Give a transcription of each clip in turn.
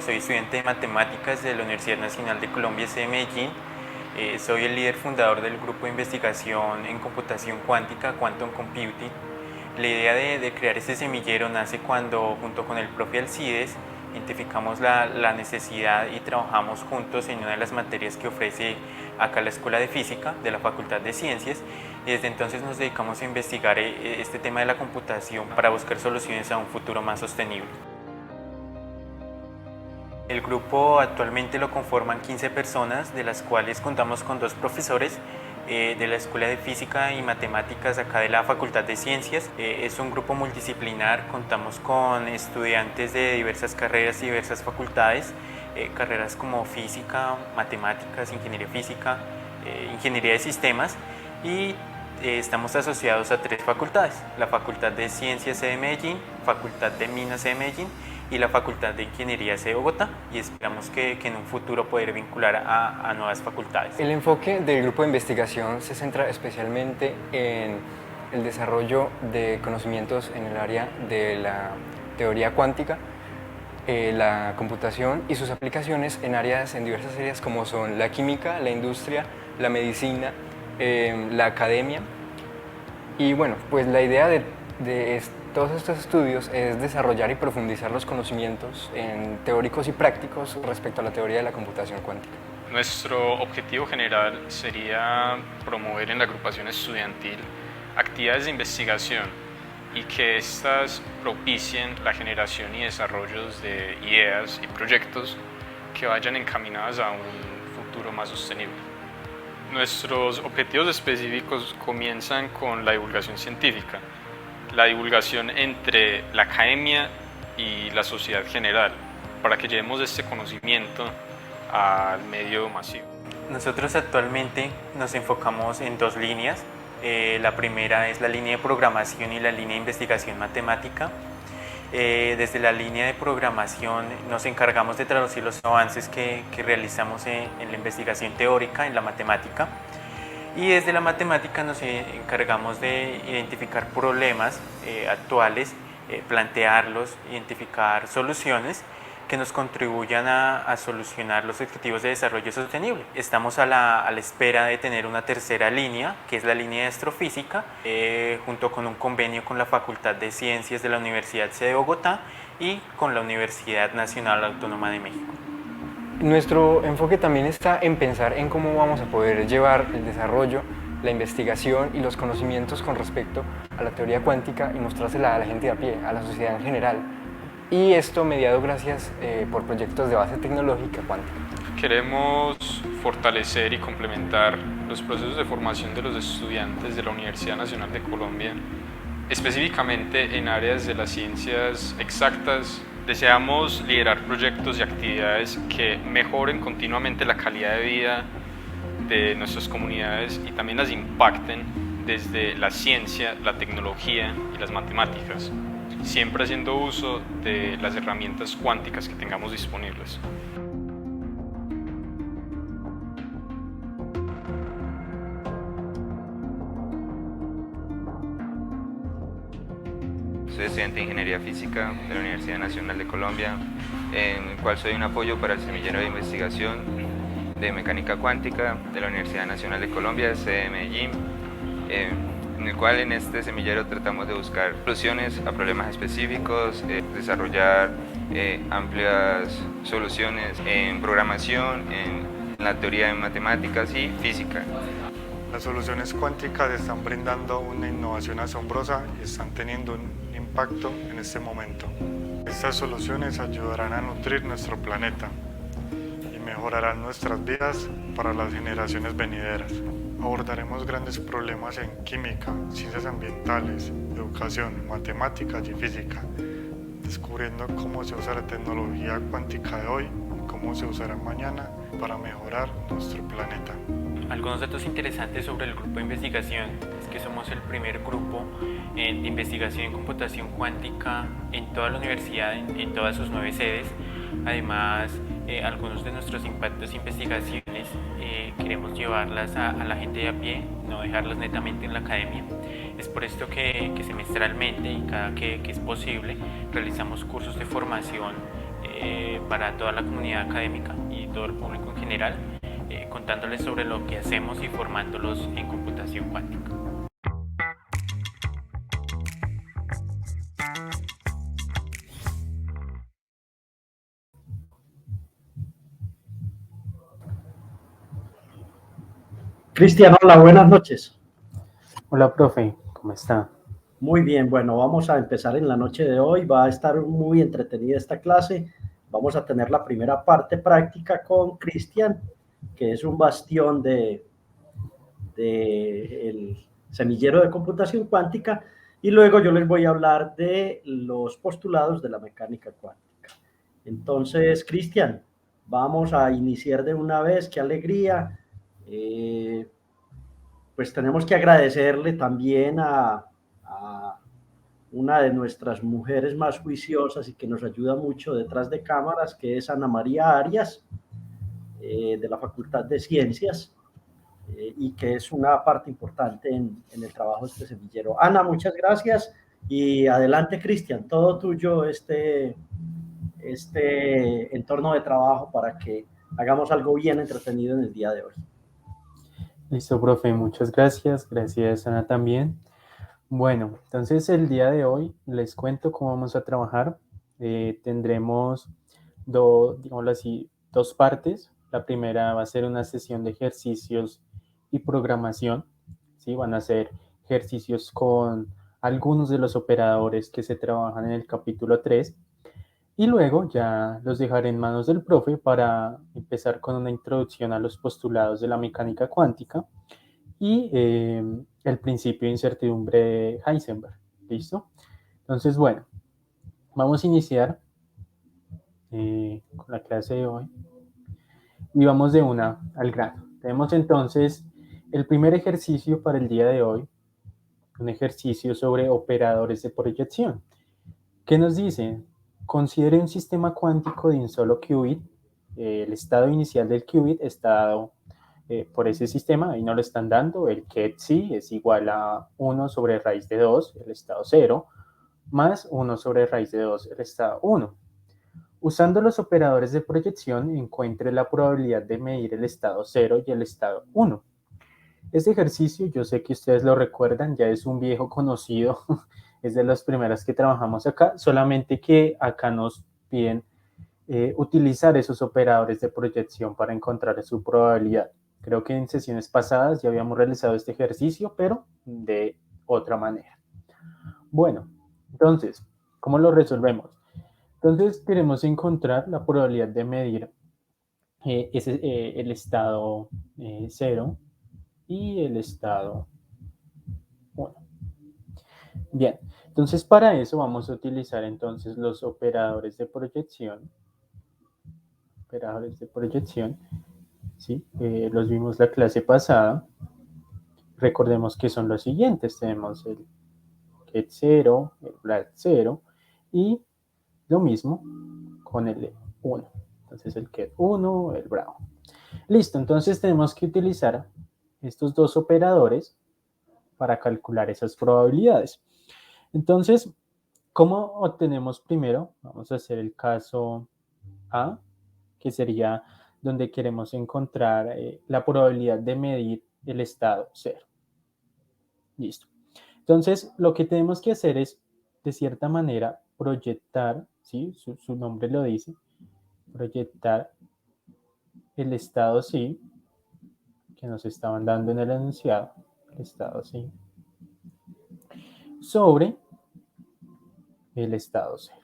soy estudiante de matemáticas de la Universidad Nacional de Colombia, sede de Medellín. Soy el líder fundador del grupo de investigación en computación cuántica, Quantum Computing. La idea de crear este semillero nace cuando, junto con el profe Alcides, identificamos la necesidad y trabajamos juntos en una de las materias que ofrece acá la Escuela de Física de la Facultad de Ciencias, y desde entonces nos dedicamos a investigar este tema de la computación para buscar soluciones a un futuro más sostenible. El grupo actualmente lo conforman 15 personas, de las cuales contamos con 2 profesores de la Escuela de Física y Matemáticas acá de la Facultad de Ciencias. Es un grupo multidisciplinar, contamos con estudiantes de diversas carreras y diversas facultades, carreras como física, matemáticas, ingeniería física, ingeniería de sistemas, y estamos asociados a 3 facultades: la Facultad de Ciencias de Medellín, Facultad de Minas de Medellín y la Facultad de Ingeniería de Bogotá, y esperamos que en un futuro poder vincular a nuevas facultades. El enfoque del grupo de investigación se centra especialmente en el desarrollo de conocimientos en el área de la teoría cuántica, la computación y sus aplicaciones en diversas áreas como son la química, la industria, la medicina, la academia. Y bueno, pues la idea de todos estos estudios es desarrollar y profundizar los conocimientos teóricos y prácticos respecto a la teoría de la computación cuántica. Nuestro objetivo general sería promover en la agrupación estudiantil actividades de investigación y que éstas propicien la generación y desarrollo de ideas y proyectos que vayan encaminadas a un futuro más sostenible. Nuestros objetivos específicos comienzan con la divulgación científica, la divulgación entre la academia y la sociedad general, para que llevemos este conocimiento al medio masivo. Nosotros actualmente nos enfocamos en 2 líneas. La primera es la línea de programación y la línea de investigación matemática. Desde la línea de programación nos encargamos de traducir los avances que realizamos en la investigación teórica, en la matemática. Y desde la matemática nos encargamos de identificar problemas actuales, plantearlos, identificar soluciones que nos contribuyan a solucionar los objetivos de desarrollo sostenible. Estamos a la espera de tener una tercera línea, que es la línea de astrofísica, junto con un convenio con la Facultad de Ciencias de la Universidad de Bogotá y con la Universidad Nacional Autónoma de México. Nuestro enfoque también está en pensar en cómo vamos a poder llevar el desarrollo, la investigación y los conocimientos con respecto a la teoría cuántica y mostrársela a la gente de a pie, a la sociedad en general. Y esto mediado gracias por proyectos de base tecnológica cuántica. Queremos fortalecer y complementar los procesos de formación de los estudiantes de la Universidad Nacional de Colombia, específicamente en áreas de las ciencias exactas. Deseamos liderar proyectos y actividades que mejoren continuamente la calidad de vida de nuestras comunidades y también las impacten desde la ciencia, la tecnología y las matemáticas, siempre haciendo uso de las herramientas cuánticas que tengamos disponibles. Soy estudiante de Ingeniería Física de la Universidad Nacional de Colombia, en el cual soy un apoyo para el semillero de investigación de mecánica cuántica de la Universidad Nacional de Colombia, sede de Medellín, en el cual en este semillero tratamos de buscar soluciones a problemas específicos, desarrollar amplias soluciones en programación, en la teoría de matemáticas y física. Las soluciones cuánticas están brindando una innovación asombrosa y están teniendo un impacto en este momento. Estas soluciones ayudarán a nutrir nuestro planeta y mejorarán nuestras vidas para las generaciones venideras. Abordaremos grandes problemas en química, ciencias ambientales, educación, matemáticas y física, descubriendo cómo se usa la tecnología cuántica de hoy y cómo se usará mañana para mejorar nuestro planeta. Algunos datos interesantes sobre el grupo de investigación es que somos el primer grupo de investigación en computación cuántica en toda la universidad, en todas sus 9 sedes. Además, algunos de nuestros impactos e investigaciones queremos llevarlas a la gente de a pie, no dejarlas netamente en la academia. Es por esto que semestralmente y cada que es posible realizamos cursos de formación para toda la comunidad académica y todo el público en general, contándoles sobre lo que hacemos y formándolos en computación cuántica. Cristian, hola, buenas noches. Hola, profe, ¿cómo está? Muy bien, bueno, vamos a empezar en la noche de hoy. Va a estar muy entretenida esta clase. Vamos a tener la primera parte práctica con Cristian, que es un bastión de el semillero de computación cuántica, y luego yo les voy a hablar de los postulados de la mecánica cuántica. Entonces, Cristian, vamos a iniciar de una vez. Qué alegría. Pues tenemos que agradecerle también a una de nuestras mujeres más juiciosas y que nos ayuda mucho detrás de cámaras, que es Ana María Arias, de la Facultad de Ciencias, y que es una parte importante en el trabajo de este semillero. Ana, muchas gracias, y adelante, Cristian, todo tuyo este entorno de trabajo para que hagamos algo bien entretenido en el día de hoy. Listo, profe, muchas gracias. Gracias, Ana, también. Bueno, entonces el día de hoy les cuento cómo vamos a trabajar. Tendremos, digámoslo así, dos partes. La primera va a ser una sesión de ejercicios y programación. ¿Sí? Van a ser ejercicios con algunos de los operadores que se trabajan en el capítulo 3. Y luego ya los dejaré en manos del profe para empezar con una introducción a los postulados de la mecánica cuántica y el principio de incertidumbre de Heisenberg. ¿Listo? Entonces, bueno, vamos a iniciar con la clase de hoy y vamos de una al grano. Tenemos entonces el primer ejercicio para el día de hoy, un ejercicio sobre operadores de proyección. ¿Qué nos dice? Considere un sistema cuántico de un solo qubit. El estado inicial del qubit está dado por ese sistema, ahí no lo están dando. El ket sí es igual a 1 sobre raíz de 2, el estado 0, más 1 sobre raíz de 2, el estado 1. Usando los operadores de proyección, encuentre la probabilidad de medir el estado 0 y el estado 1. Este ejercicio, yo sé que ustedes lo recuerdan, ya es un viejo conocido, es de las primeras que trabajamos acá, solamente que acá nos piden utilizar esos operadores de proyección para encontrar su probabilidad. Creo que en sesiones pasadas ya habíamos realizado este ejercicio, pero de otra manera. Bueno, entonces, ¿cómo lo resolvemos? Entonces, queremos encontrar la probabilidad de medir el estado 0 y el estado 1. Bien, entonces para eso vamos a utilizar entonces los operadores de proyección. Operadores de proyección, ¿sí? Los vimos la clase pasada. Recordemos que son los siguientes. Tenemos el ket 0, el black 0 y lo mismo con el 1. Entonces el ket 1, el brown. Listo, entonces tenemos que utilizar estos dos operadores para calcular esas probabilidades. Entonces, ¿cómo obtenemos primero? Vamos a hacer el caso A, que sería donde queremos encontrar la probabilidad de medir el estado 0. Listo. Entonces, lo que tenemos que hacer es, de cierta manera, proyectar, ¿sí? Su nombre lo dice, proyectar el estado sí, que nos estaban dando en el enunciado, el estado sí, sobre el estado 0,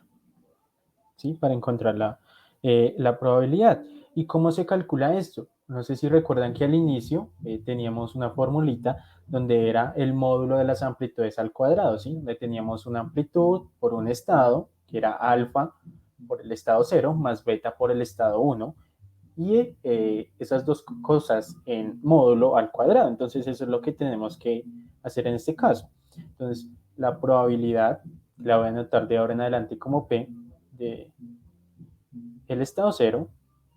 ¿sí? Para encontrar la probabilidad. ¿Y cómo se calcula esto? No sé si recuerdan que al inicio teníamos una formulita donde era el módulo de las amplitudes al cuadrado, ¿sí? Donde teníamos una amplitud por un estado, que era alfa por el estado 0, más beta por el estado 1, y esas dos cosas en módulo al cuadrado. Entonces eso es lo que tenemos que hacer en este caso. Entonces la probabilidad la voy a anotar de ahora en adelante como P de el estado 0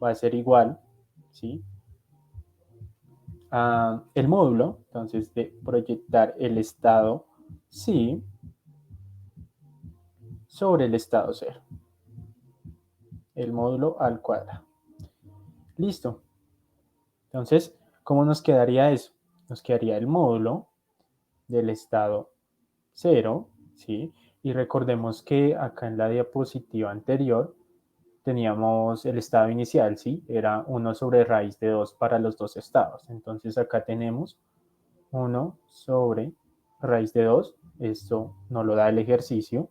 va a ser igual, ¿sí? A el módulo, entonces, de proyectar el estado sí sobre el estado 0. el módulo al cuadrado. Listo. Entonces, ¿cómo nos quedaría eso? Nos quedaría el módulo del estado 0, ¿sí? Y recordemos que acá en la diapositiva anterior teníamos el estado inicial, ¿sí? Era 1 sobre raíz de 2 para los dos estados. Entonces acá tenemos 1 sobre raíz de 2. Esto nos lo da el ejercicio,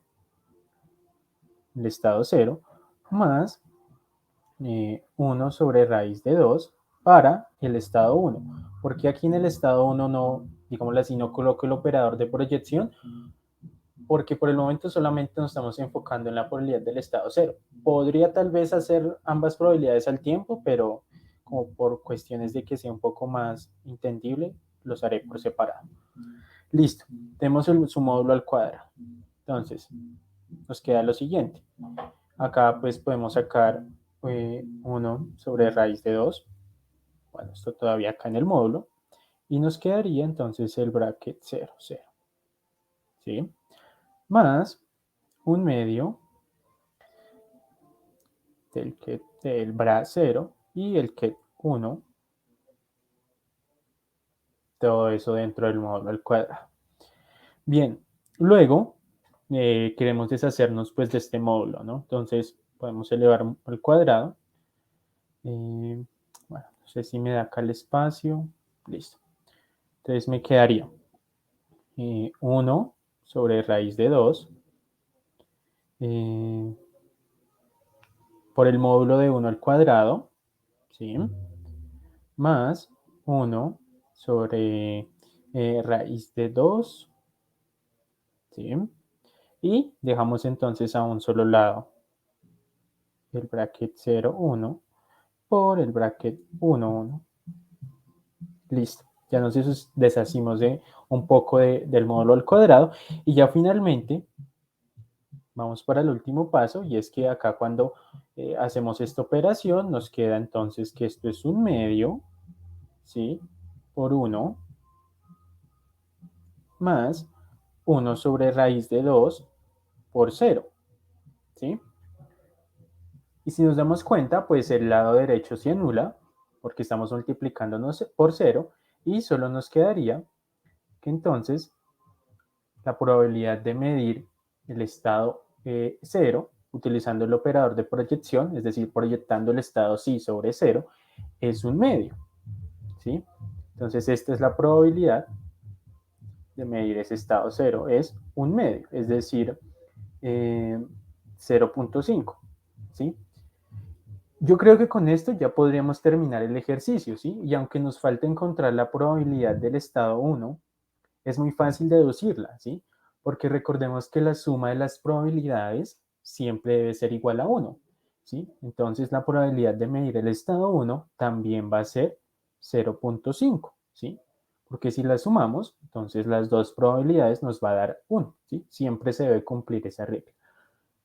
el estado 0, más 1 sobre raíz de 2 para el estado 1. Porque aquí en el estado 1 no, digámoslo así, no coloco el operador de proyección, porque por el momento solamente nos estamos enfocando en la probabilidad del estado 0. Podría tal vez hacer ambas probabilidades al tiempo, pero como por cuestiones de que sea un poco más entendible, los haré por separado. Listo, tenemos su módulo al cuadrado. Entonces, nos queda lo siguiente. Acá pues podemos sacar 1 sobre raíz de 2. Bueno, esto todavía acá en el módulo. Y nos quedaría entonces el bracket 0, 0. ¿Sí? Más 1/2 del bra 0 y el ket 1. Todo eso dentro del módulo al cuadrado. Bien, luego queremos deshacernos pues de este módulo, ¿no? Entonces podemos elevar al cuadrado. Bueno, no sé si me da acá el espacio. Listo. Entonces me quedaría 1 sobre raíz de 2 por el módulo de 1 al cuadrado, ¿sí? Más 1 sobre raíz de 2, ¿sí? Y dejamos entonces a un solo lado el bracket 0, 1 por el bracket 1, 1. Listo. Ya nos deshacimos de un poco del módulo al cuadrado. Y ya finalmente vamos para el último paso, y es que acá cuando hacemos esta operación nos queda entonces que esto es 1/2, ¿sí? Por 1 más 1 sobre raíz de 2 por 0, ¿sí? Y si nos damos cuenta, pues el lado derecho se anula, porque estamos multiplicándonos por 0, y solo nos quedaría que entonces la probabilidad de medir el estado 0 utilizando el operador de proyección, es decir, proyectando el estado sí sobre 0, es 1/2, ¿sí? Entonces esta es la probabilidad de medir ese estado 0, es 1/2, es decir, 0.5, ¿sí? Yo creo que con esto ya podríamos terminar el ejercicio, ¿sí? Y aunque nos falte encontrar la probabilidad del estado 1, es muy fácil deducirla, ¿sí? Porque recordemos que la suma de las probabilidades siempre debe ser igual a 1, ¿sí? Entonces la probabilidad de medir el estado 1 también va a ser 0.5, ¿sí? Porque si la sumamos, entonces las dos probabilidades nos va a dar 1, ¿sí? Siempre se debe cumplir esa regla.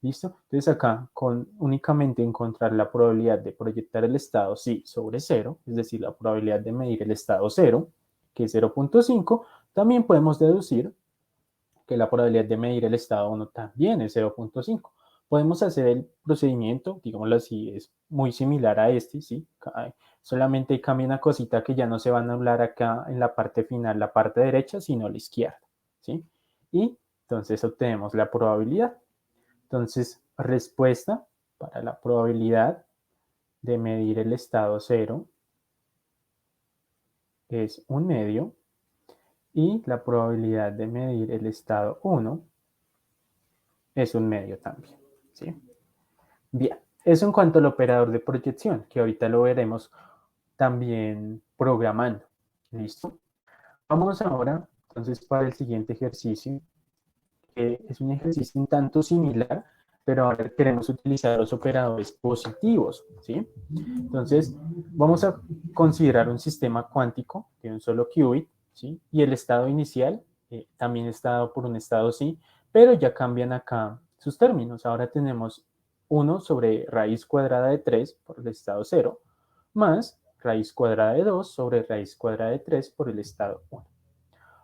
¿Listo? Entonces acá, con únicamente encontrar la probabilidad de proyectar el estado sí sobre 0, es decir, la probabilidad de medir el estado 0, que es 0.5, también podemos deducir que la probabilidad de medir el estado 1 también es 0.5. Podemos hacer el procedimiento, digámoslo así, es muy similar a este, ¿sí? Solamente cambia una cosita que ya no se va a anular acá en la parte final, la parte derecha, sino la izquierda, ¿sí? Y entonces obtenemos la probabilidad. Entonces, respuesta para la probabilidad de medir el estado 0 es 1/2, y la probabilidad de medir el estado 1 es 1/2 también, ¿sí? Bien, eso en cuanto al operador de proyección, que ahorita lo veremos también programando. ¿Listo? Vamos ahora, entonces, para el siguiente ejercicio, que es un ejercicio un tanto similar, pero ahora queremos utilizar los operadores positivos, ¿sí? Entonces, vamos a considerar un sistema cuántico de un solo qubit, ¿sí? Y el estado inicial también está dado por un estado sí, pero ya cambian acá sus términos. Ahora tenemos 1 sobre raíz cuadrada de 3 por el estado 0, más raíz cuadrada de 2 sobre raíz cuadrada de 3 por el estado 1.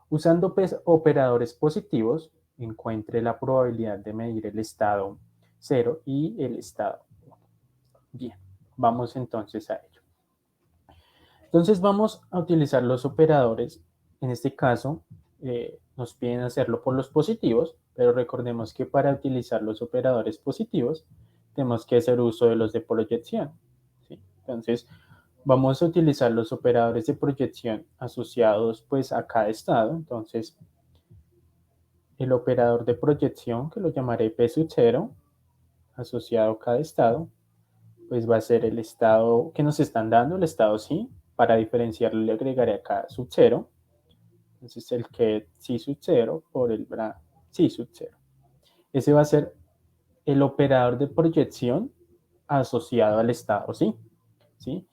Usando operadores positivos, encuentre la probabilidad de medir el estado 0 y el estado 1. Bien, vamos entonces a ello. Entonces vamos a utilizar los operadores. En este caso, nos piden hacerlo por los positivos, pero recordemos que para utilizar los operadores positivos, tenemos que hacer uso de los de proyección, ¿sí? Entonces, vamos a utilizar los operadores de proyección asociados pues a cada estado. Entonces, el operador de proyección, que lo llamaré P sub 0, asociado a cada estado, pues va a ser el estado que nos están dando, el estado sí. Para diferenciarlo le agregaré acá sub 0. Entonces el que sí sub 0 por el sí sub 0. Ese va a ser el operador de proyección asociado al estado sí. ¿Sí?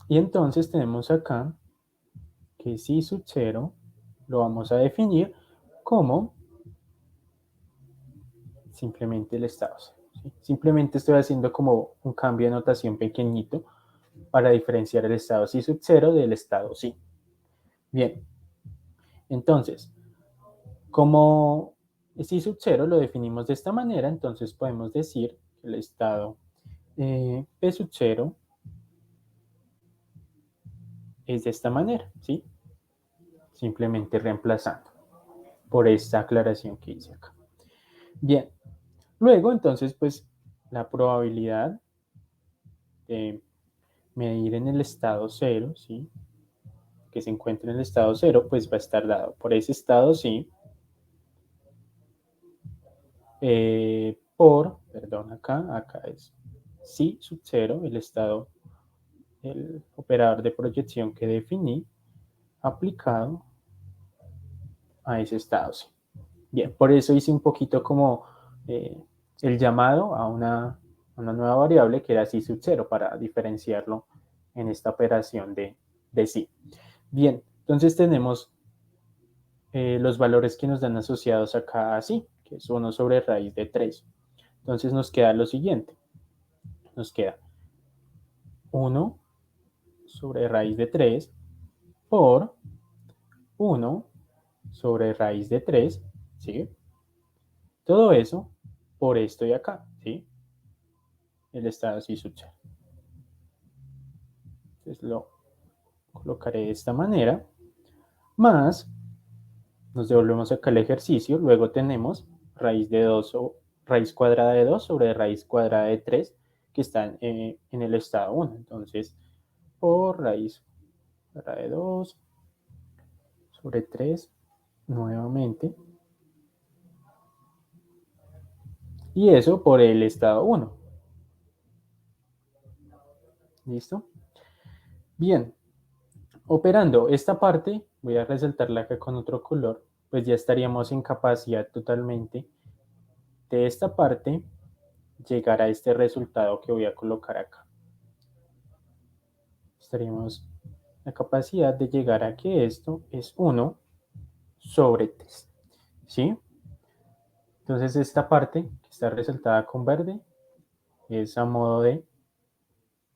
Y entonces tenemos acá que sí sub 0 lo vamos a definir como simplemente el estado cero, ¿sí? Simplemente estoy haciendo como un cambio de notación pequeñito para diferenciar el estado sí sub 0 del estado sí. Bien, entonces, como sí sub 0 lo definimos de esta manera, entonces podemos decir que el estado P sub 0 es de esta manera, ¿sí? Simplemente reemplazando por esta aclaración que hice acá. Bien, luego entonces pues la probabilidad de medir en el estado 0, ¿sí? Que se encuentre en el estado 0, pues va a estar dado por ese estado sí, acá es sí sub 0, el estado, el operador de proyección que definí, aplicado a ese estado sí. Bien, por eso hice un poquito como el llamado a una nueva variable que era sí sub 0 para diferenciarlo en esta operación de sí. Bien, entonces tenemos los valores que nos dan asociados acá a sí, que es 1 sobre raíz de 3. Entonces nos queda lo siguiente. Nos queda 1 sobre raíz de 3 por 1 sobre raíz de 3, ¿sí? Todo eso por esto de acá, ¿sí? El estado sí sub 0. Entonces lo colocaré de esta manera, más, nos devolvemos acá al ejercicio, luego tenemos raíz de 2 o raíz cuadrada de 2 sobre raíz cuadrada de 3, que están en el estado 1. Entonces, por raíz cuadrada de 2 sobre 3, nuevamente. Y eso por el estado 1. ¿Listo? Bien. Operando esta parte, voy a resaltarla acá con otro color, pues ya estaríamos en capacidad totalmente de esta parte llegar a este resultado que voy a colocar acá. Estaríamos la capacidad de llegar a que esto es 1 sobre 3, ¿sí? Entonces esta parte que está resaltada con verde es a modo de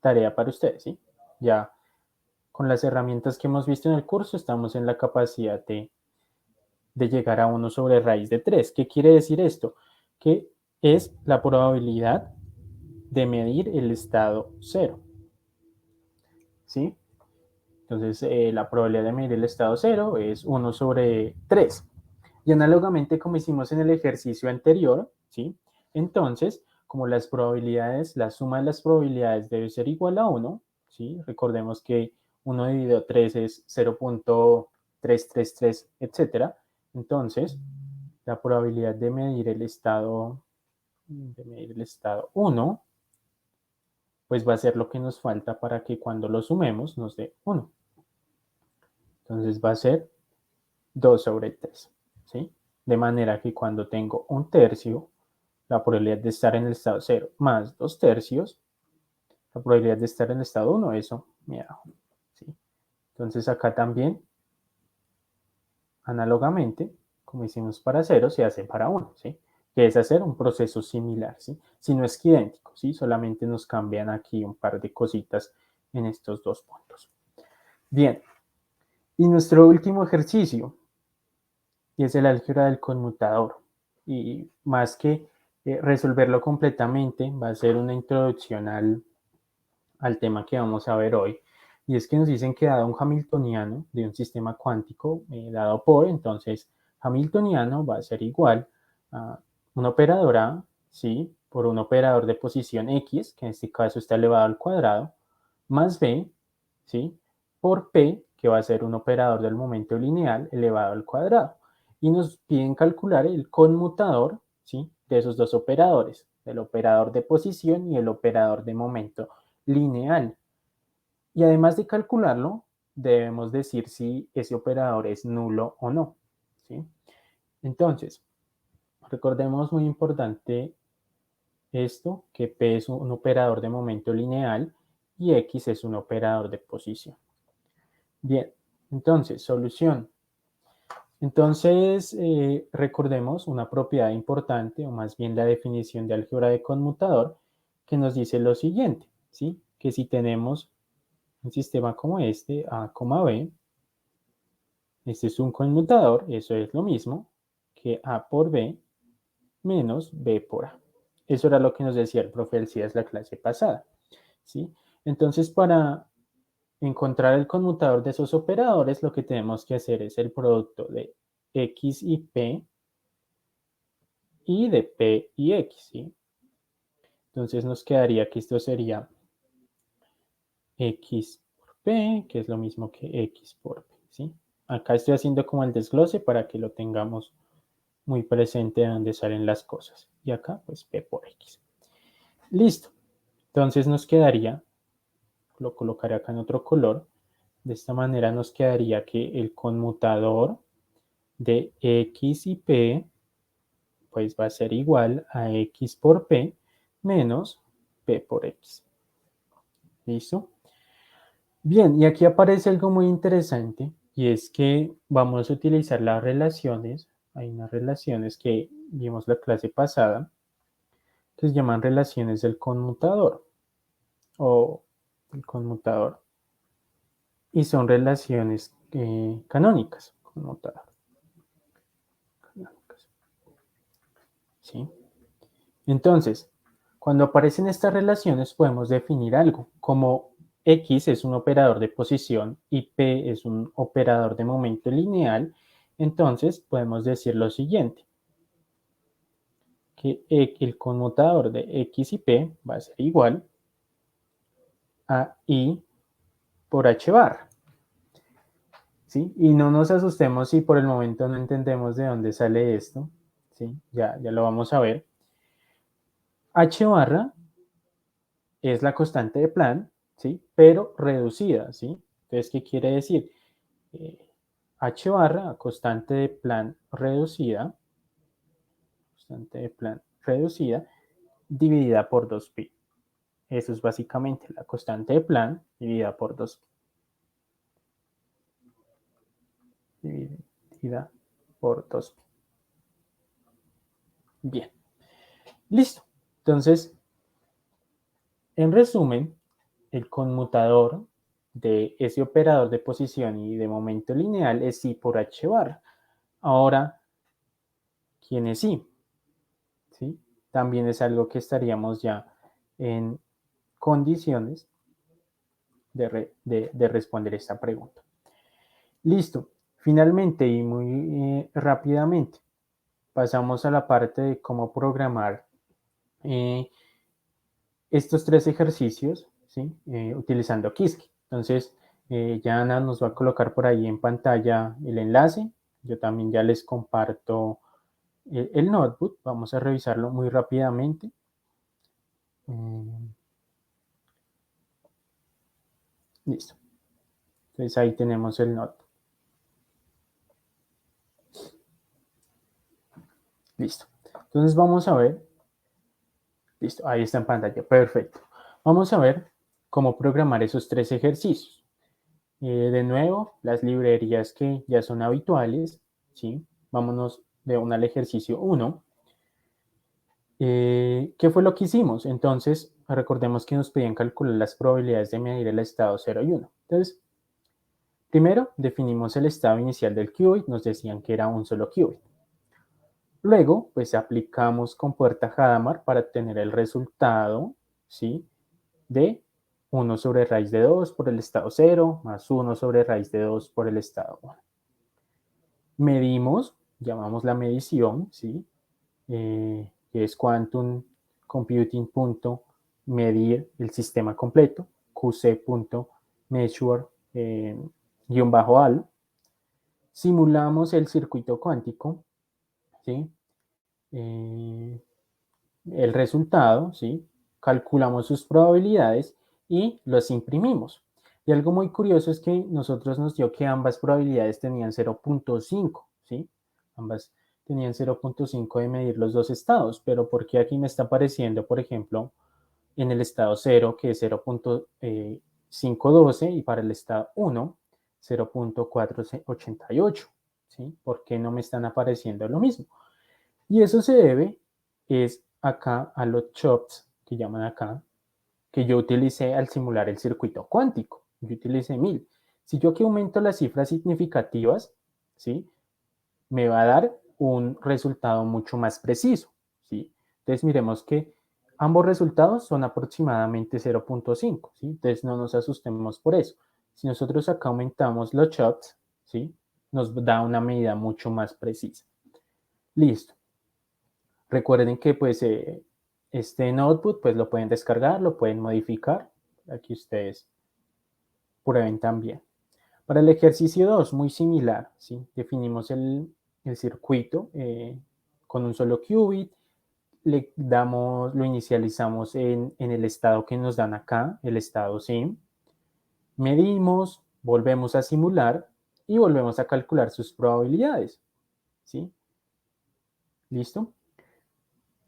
tarea para ustedes, ¿sí? Ya con las herramientas que hemos visto en el curso estamos en la capacidad de llegar a 1 sobre raíz de 3. ¿Qué quiere decir esto? Que es la probabilidad de medir el estado 0, ¿sí? Entonces, la probabilidad de medir el estado 0 es 1 sobre 3. Y análogamente, como hicimos en el ejercicio anterior, ¿sí? Entonces, como las probabilidades, la suma de las probabilidades debe ser igual a 1, ¿sí? Recordemos que 1 dividido 3 es 0.333, etc. Entonces, la probabilidad de medir el estado 1, pues va a ser lo que nos falta para que cuando lo sumemos nos dé 1. Entonces va a ser 2 sobre 3, ¿sí? De manera que cuando tengo 1/3, la probabilidad de estar en el estado 0 más 2/3, la probabilidad de estar en el estado 1, eso me da 1, ¿sí? Entonces acá también, análogamente, como hicimos para 0, se hace para 1, ¿sí? Que es hacer un proceso similar, ¿sí? Si no es que idéntico, ¿sí? Solamente nos cambian aquí un par de cositas en estos dos puntos. Bien, y nuestro último ejercicio, y es el álgebra del conmutador. Y más que resolverlo completamente va a ser una introducción al tema que vamos a ver hoy. Y es que nos dicen que dado un hamiltoniano de un sistema cuántico dado por, entonces hamiltoniano va a ser igual a un operador A, ¿sí? Por un operador de posición X, que en este caso está elevado al cuadrado, más B, ¿sí? Por P, que va a ser un operador del momento lineal elevado al cuadrado. Y nos piden calcular el conmutador, ¿sí? De esos dos operadores, el operador de posición y el operador de momento lineal. Y además de calcularlo, debemos decir si ese operador es nulo o no, ¿sí? Entonces, recordemos muy importante esto, que P es un operador de momento lineal y X es un operador de posición. Bien, entonces, solución. Entonces, recordemos una propiedad importante, o más bien la definición de álgebra de conmutador, que nos dice lo siguiente, ¿sí? Que si tenemos un sistema como este, A, B, este es un conmutador, eso es lo mismo que A por B menos B por A. Eso era lo que nos decía el profe Alcides la clase pasada, ¿sí? Entonces, para encontrar el conmutador de esos operadores, lo que tenemos que hacer es el producto de X y P y de P y X, ¿sí? Entonces nos quedaría que esto sería X por P, que es lo mismo que X por P, ¿sí? Acá estoy haciendo como el desglose para que lo tengamos muy presente de dónde salen las cosas. Y acá, pues, P por X. Listo. Entonces nos quedaría, lo colocaré acá en otro color, de esta manera nos quedaría que el conmutador de X y P, pues va a ser igual a X por P menos P por X. ¿Listo? Bien, y aquí aparece algo muy interesante, y es que vamos a utilizar las relaciones. Hay unas relaciones que vimos la clase pasada, que se llaman relaciones del conmutador, o el conmutador, y son relaciones canónicas, conmutador. Canónicas. ¿Sí? Entonces, cuando aparecen estas relaciones podemos definir algo, como X es un operador de posición y P es un operador de momento lineal, entonces podemos decir lo siguiente, que el conmutador de X y P va a ser igual a I por H bar. ¿Sí? Y no nos asustemos si por el momento no entendemos de dónde sale esto, ¿sí? Ya lo vamos a ver. H barra es la constante de Planck, ¿sí? Pero reducida, ¿sí? Entonces, ¿qué quiere decir? H barra, constante de Planck reducida, dividida por 2pi. Eso es básicamente la constante de Planck dividida por 2pi. Dividida por 2pi. Bien. Listo. Entonces, en resumen, el conmutador de ese operador de posición y de momento lineal es I por H barra. Ahora, ¿quién es I? ¿Sí? También es algo que estaríamos ya en condiciones de responder esta pregunta. Listo. Finalmente y muy rápidamente, pasamos a la parte de cómo programar estos tres ejercicios, ¿sí? Utilizando Qiskit. Entonces, ya Ana nos va a colocar por ahí en pantalla el enlace. Yo también ya les comparto el notebook. Vamos a revisarlo muy rápidamente. Listo. Entonces, ahí tenemos el notebook. Listo. Entonces, vamos a ver. Listo, ahí está en pantalla. Perfecto. Vamos a ver cómo programar esos tres ejercicios. De nuevo, las librerías que ya son habituales, ¿sí? Vámonos de una al ejercicio 1. ¿Qué fue lo que hicimos? Entonces, recordemos que nos pedían calcular las probabilidades de medir el estado 0 y 1. Entonces, primero definimos el estado inicial del qubit, nos decían que era un solo qubit. Luego, pues aplicamos compuerta Hadamard para obtener el resultado, ¿sí? De 1 sobre raíz de 2 por el estado 0 más 1 sobre raíz de 2 por el estado 1. Medimos, llamamos la medición, ¿sí? Que es Quantum Computing medir el sistema completo, qc.measure -al. Simulamos el circuito cuántico, ¿sí? El resultado, ¿sí? Calculamos sus probabilidades y los imprimimos. Y algo muy curioso es que nosotros nos dio que ambas probabilidades tenían 0.5, ¿sí? Ambas tenían 0.5 de medir los dos estados, pero ¿por qué aquí me está apareciendo, por ejemplo, en el estado 0, que es 0.512 y para el estado 1, 0.488, ¿sí? ¿Por qué no me están apareciendo lo mismo? Y eso se debe es acá a los chops que llaman acá, que yo utilicé al simular el circuito cuántico. Yo utilicé 1000. Si yo aquí aumento las cifras significativas, ¿sí? Me va a dar un resultado mucho más preciso, ¿sí? Entonces miremos que ambos resultados son aproximadamente 0.5, ¿sí? Entonces no nos asustemos por eso. Si nosotros acá aumentamos los chops, ¿sí? Nos da una medida mucho más precisa. Listo. Recuerden que pues este notebook pues lo pueden descargar, lo pueden modificar. Aquí ustedes prueben también. Para el ejercicio 2, muy similar, ¿sí? Definimos el circuito con un solo qubit, lo inicializamos en el estado que nos dan acá, el estado SIM, medimos, volvemos a simular y volvemos a calcular sus probabilidades, ¿sí? ¿Listo?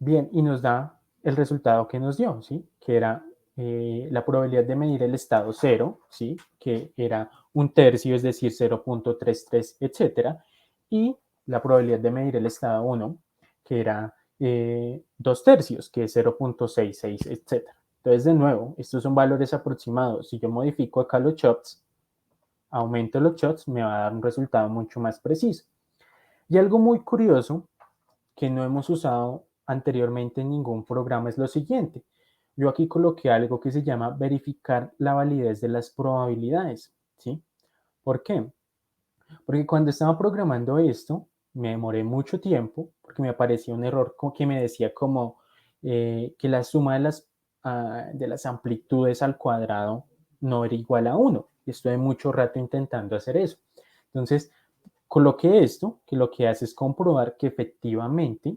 Bien, y nos da el resultado que nos dio, ¿sí? Que era la probabilidad de medir el estado 0, ¿sí? Que era 1/3, es decir, 0.33, etcétera. Y la probabilidad de medir el estado 1, que era 2/3, que es 0.66, etcétera. Entonces, de nuevo, estos son valores aproximados. Si yo modifico acá los chops, aumento los chops, me va a dar un resultado mucho más preciso. Y algo muy curioso que no hemos usado anteriormente en ningún programa es lo siguiente. Yo aquí coloqué algo que se llama verificar la validez de las probabilidades, ¿sí? ¿Por qué? Porque cuando estaba programando esto, me demoré mucho tiempo porque me aparecía un error que me decía como que la suma de las amplitudes al cuadrado no era igual a 1. Y estuve mucho rato intentando hacer eso. Entonces, coloqué esto, que lo que hace es comprobar que efectivamente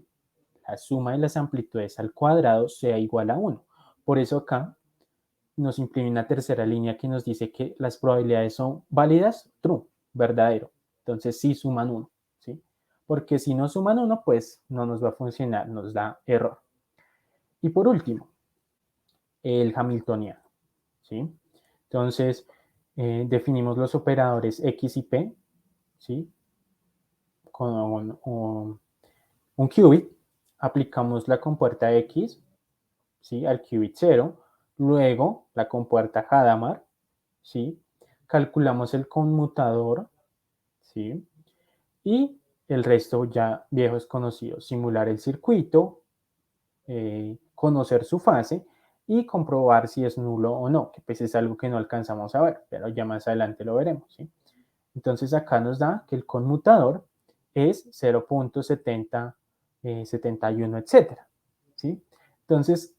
la suma de las amplitudes al cuadrado sea igual a 1. Por eso acá nos imprime una tercera línea que nos dice que las probabilidades son válidas, true, verdadero. Entonces sí suman 1, ¿sí? Porque si no suman 1, pues no nos va a funcionar, nos da error. Y por último, el hamiltoniano, ¿sí? Entonces definimos los operadores x y p, ¿sí? Con un qubit, aplicamos la compuerta x, ¿sí? Al qubit 0, luego la compuerta Hadamard, ¿sí? Calculamos el conmutador, ¿sí? Y el resto ya viejos conocidos, simular el circuito, conocer su fase y comprobar si es nulo o no, que pues es algo que no alcanzamos a ver, pero ya más adelante lo veremos, ¿sí? Entonces acá nos da que el conmutador es 0.7071, etcétera, ¿sí? Entonces,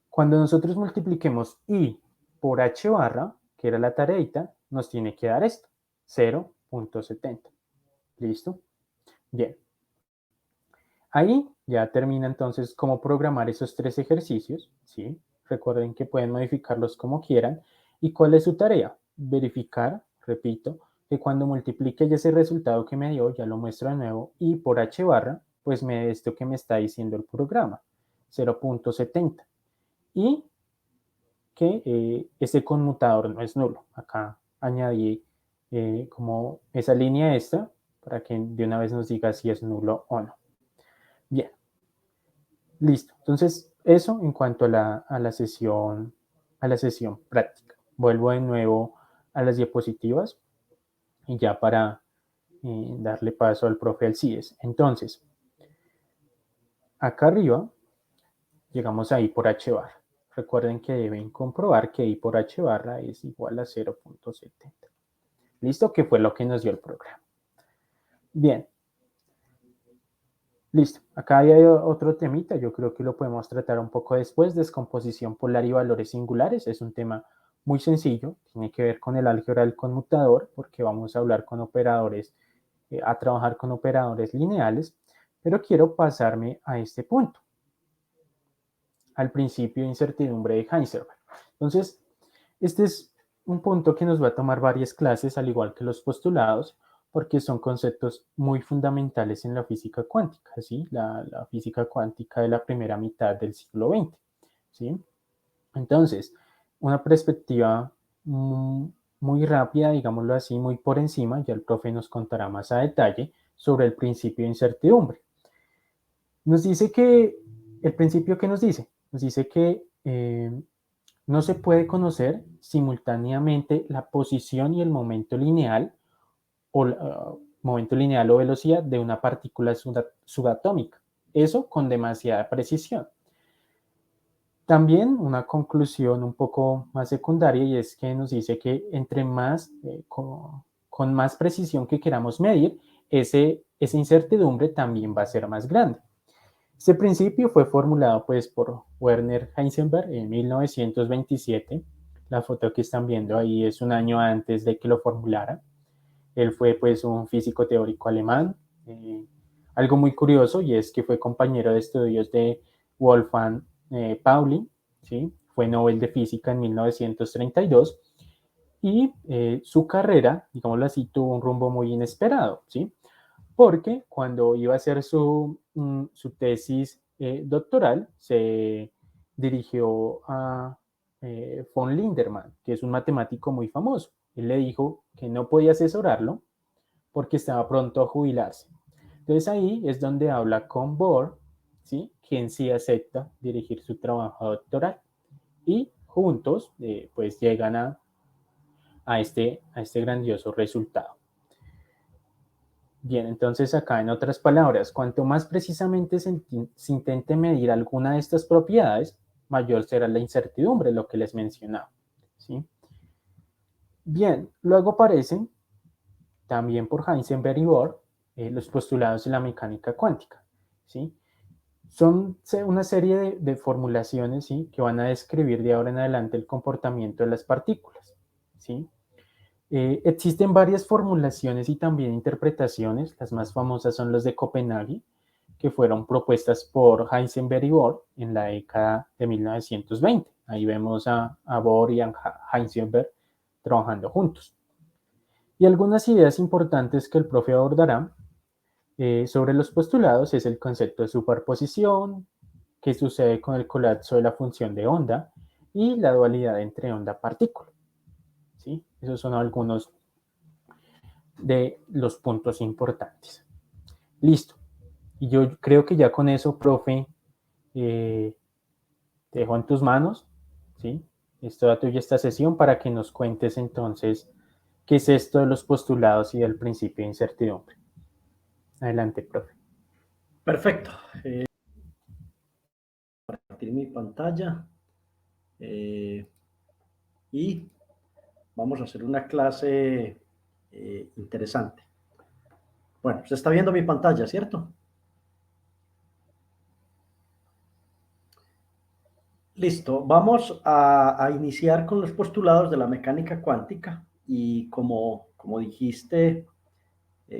cuando nosotros multipliquemos i por h barra, que era la tareita, nos tiene que dar esto, 0.70. ¿Listo? Bien. Ahí ya termina entonces cómo programar esos 3 ejercicios, ¿sí? Recuerden que pueden modificarlos como quieran. ¿Y cuál es su tarea? Verificar, repito, que cuando multiplique ya ese resultado que me dio, ya lo muestro de nuevo, y por h barra, pues me dé esto que me está diciendo el programa, 0.70. Y que ese conmutador no es nulo. Acá añadí como esa línea extra para que de una vez nos diga si es nulo o no. Bien, listo. Entonces, eso en cuanto a la sesión práctica. Vuelvo de nuevo a las diapositivas y ya para darle paso al profe Alcides. Entonces, acá arriba llegamos a I por H barra. Recuerden que deben comprobar que I por H barra es igual a 0.70. ¿Listo? Que fue lo que nos dio el programa. Bien. Listo. Acá hay otro temita. Yo creo que lo podemos tratar un poco después. Descomposición polar y valores singulares. Es un tema muy sencillo. Tiene que ver con el álgebra del conmutador, porque vamos a hablar con operadores, a trabajar con operadores lineales. Pero quiero pasarme a este punto, al principio de incertidumbre de Heisenberg. Entonces, este es un punto que nos va a tomar varias clases, al igual que los postulados, porque son conceptos muy fundamentales en la física cuántica, ¿sí? La física cuántica de la primera mitad del siglo XX, ¿sí? Entonces, una perspectiva muy rápida, digámoslo así, muy por encima, ya el profe nos contará más a detalle sobre el principio de incertidumbre. Nos dice que, el principio que nos dice que no se puede conocer simultáneamente la posición y el momento lineal o velocidad de una partícula subatómica. Eso con demasiada precisión. También una conclusión un poco más secundaria, y es que nos dice que entre más, con más precisión que queramos medir, esa incertidumbre también va a ser más grande. Este principio fue formulado pues por Werner Heisenberg en 1927. La foto que están viendo ahí es un año antes de que lo formulara. Él fue pues un físico teórico alemán. Algo muy curioso, y es que fue compañero de estudios de Wolfgang Pauli, ¿sí? Fue Nobel de Física en 1932, y su carrera, digámoslo así, tuvo un rumbo muy inesperado, ¿sí? Porque cuando iba a hacer su tesis doctoral, se dirigió a von Lindemann, que es un matemático muy famoso. Él le dijo que no podía asesorarlo porque estaba pronto a jubilarse. Entonces ahí es donde habla con Bohr, ¿sí? Quien sí acepta dirigir su trabajo doctoral. Y juntos pues llegan a este grandioso resultado. Bien, entonces acá en otras palabras, cuanto más precisamente se intente medir alguna de estas propiedades, mayor será la incertidumbre, lo que les mencionaba, ¿sí? Bien, luego aparecen, también por Heisenberg y Bohr, los postulados de la mecánica cuántica, ¿sí? Son una serie de formulaciones, ¿sí? Que van a describir de ahora en adelante el comportamiento de las partículas, ¿sí? Existen varias formulaciones y también interpretaciones. Las más famosas son las de Copenhague, que fueron propuestas por Heisenberg y Bohr en la década de 1920. Ahí vemos a Bohr y a Heisenberg trabajando juntos. Y algunas ideas importantes que el profe abordará sobre los postulados es el concepto de superposición, qué sucede con el colapso de la función de onda y la dualidad entre onda-partícula. ¿Sí? Esos son algunos de los puntos importantes. Listo. Y yo creo que ya con eso, profe, te dejo en tus manos, ¿sí? Es toda tuya esta sesión para que nos cuentes entonces qué es esto de los postulados y del principio de incertidumbre. Adelante, profe. Perfecto. Compartir mi pantalla y vamos a hacer una clase interesante. Bueno, se está viendo mi pantalla, ¿cierto? Listo, vamos a iniciar con los postulados de la mecánica cuántica y como dijiste,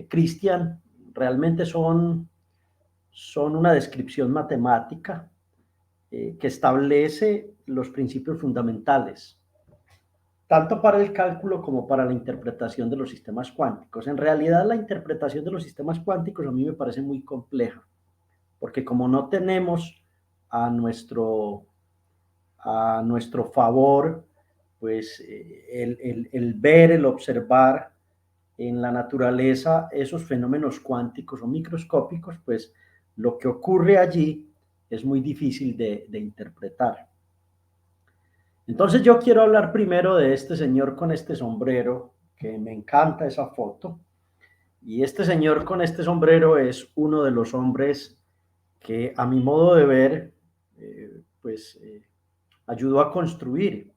Cristian, realmente son una descripción matemática que establece los principios fundamentales, tanto para el cálculo como para la interpretación de los sistemas cuánticos. En realidad, la interpretación de los sistemas cuánticos a mí me parece muy compleja, porque como no tenemos a nuestro favor, pues el ver, el observar en la naturaleza esos fenómenos cuánticos o microscópicos, pues lo que ocurre allí es muy difícil de interpretar. Entonces yo quiero hablar primero de este señor con este sombrero, que me encanta esa foto. Y este señor con este sombrero es uno de los hombres que a mi modo de ver, ayudó a construir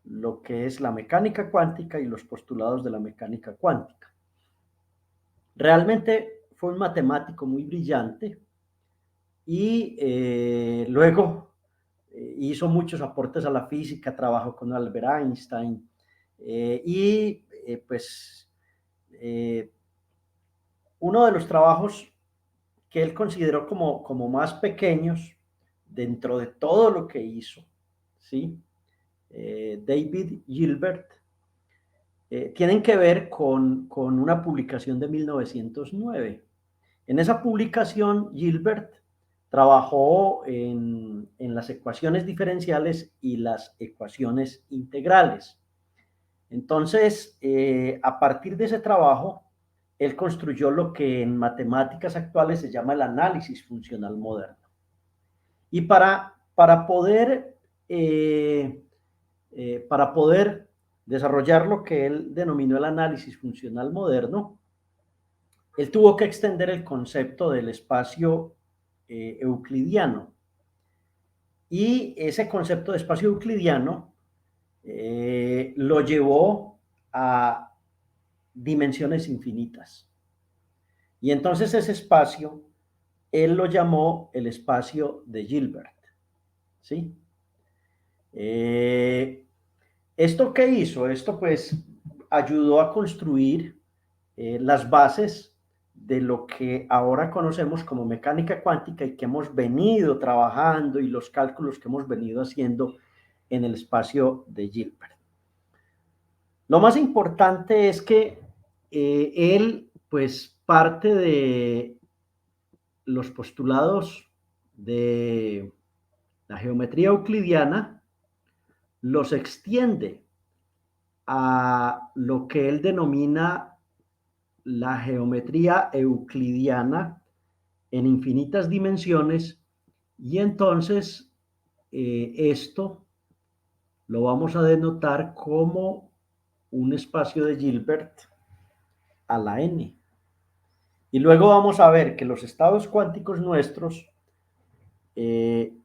lo que es la mecánica cuántica y los postulados de la mecánica cuántica. Realmente fue un matemático muy brillante y luego hizo muchos aportes a la física, trabajó con Albert Einstein uno de los trabajos que él consideró como más pequeños dentro de todo lo que hizo, ¿sí? David Gilbert, tienen que ver con una publicación de 1909. En esa publicación, Gilbert trabajó en las ecuaciones diferenciales y las ecuaciones integrales. Entonces, a partir de ese trabajo, él construyó lo que en matemáticas actuales se llama el análisis funcional moderno. Y para poder desarrollar lo que él denominó el análisis funcional moderno, él tuvo que extender el concepto del espacio euclidiano. Y ese concepto de espacio euclidiano lo llevó a dimensiones infinitas. Y entonces ese espacio, él lo llamó el espacio de Gilbert. ¿Sí? ¿Esto qué hizo? Esto pues ayudó a construir las bases de lo que ahora conocemos como mecánica cuántica y que hemos venido trabajando y los cálculos que hemos venido haciendo en el espacio de Gilbert. Lo más importante es que él pues parte de los postulados de la geometría euclidiana, los extiende a lo que él denomina la geometría euclidiana en infinitas dimensiones, y entonces esto lo vamos a denotar como un espacio de Gilbert a la n. Y luego vamos a ver que los estados cuánticos nuestros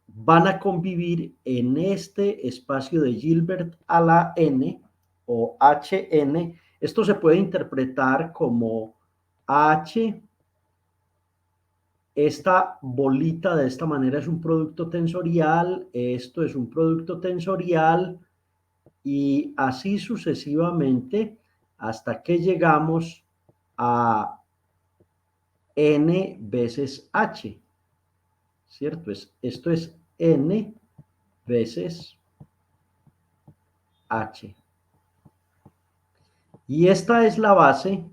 van a convivir en este espacio de Gilbert a la n o Hn. Esto se puede interpretar como H, esta bolita de esta manera es un producto tensorial, esto es un producto tensorial y así sucesivamente hasta que llegamos a n veces H, ¿cierto? Esto es n veces H. Y esta es la base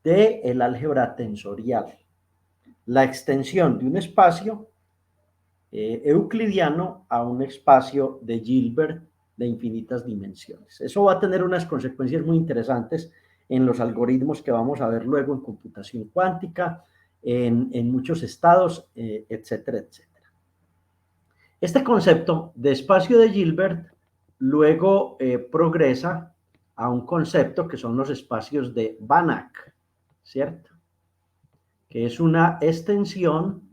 del álgebra tensorial. La extensión de un espacio euclidiano a un espacio de Gilbert de infinitas dimensiones. Eso va a tener unas consecuencias muy interesantes en los algoritmos que vamos a ver luego en computación cuántica, en muchos estados, etcétera, etcétera. Este concepto de espacio de Gilbert luego progresa a un concepto que son los espacios de Banach, ¿cierto? Que es una extensión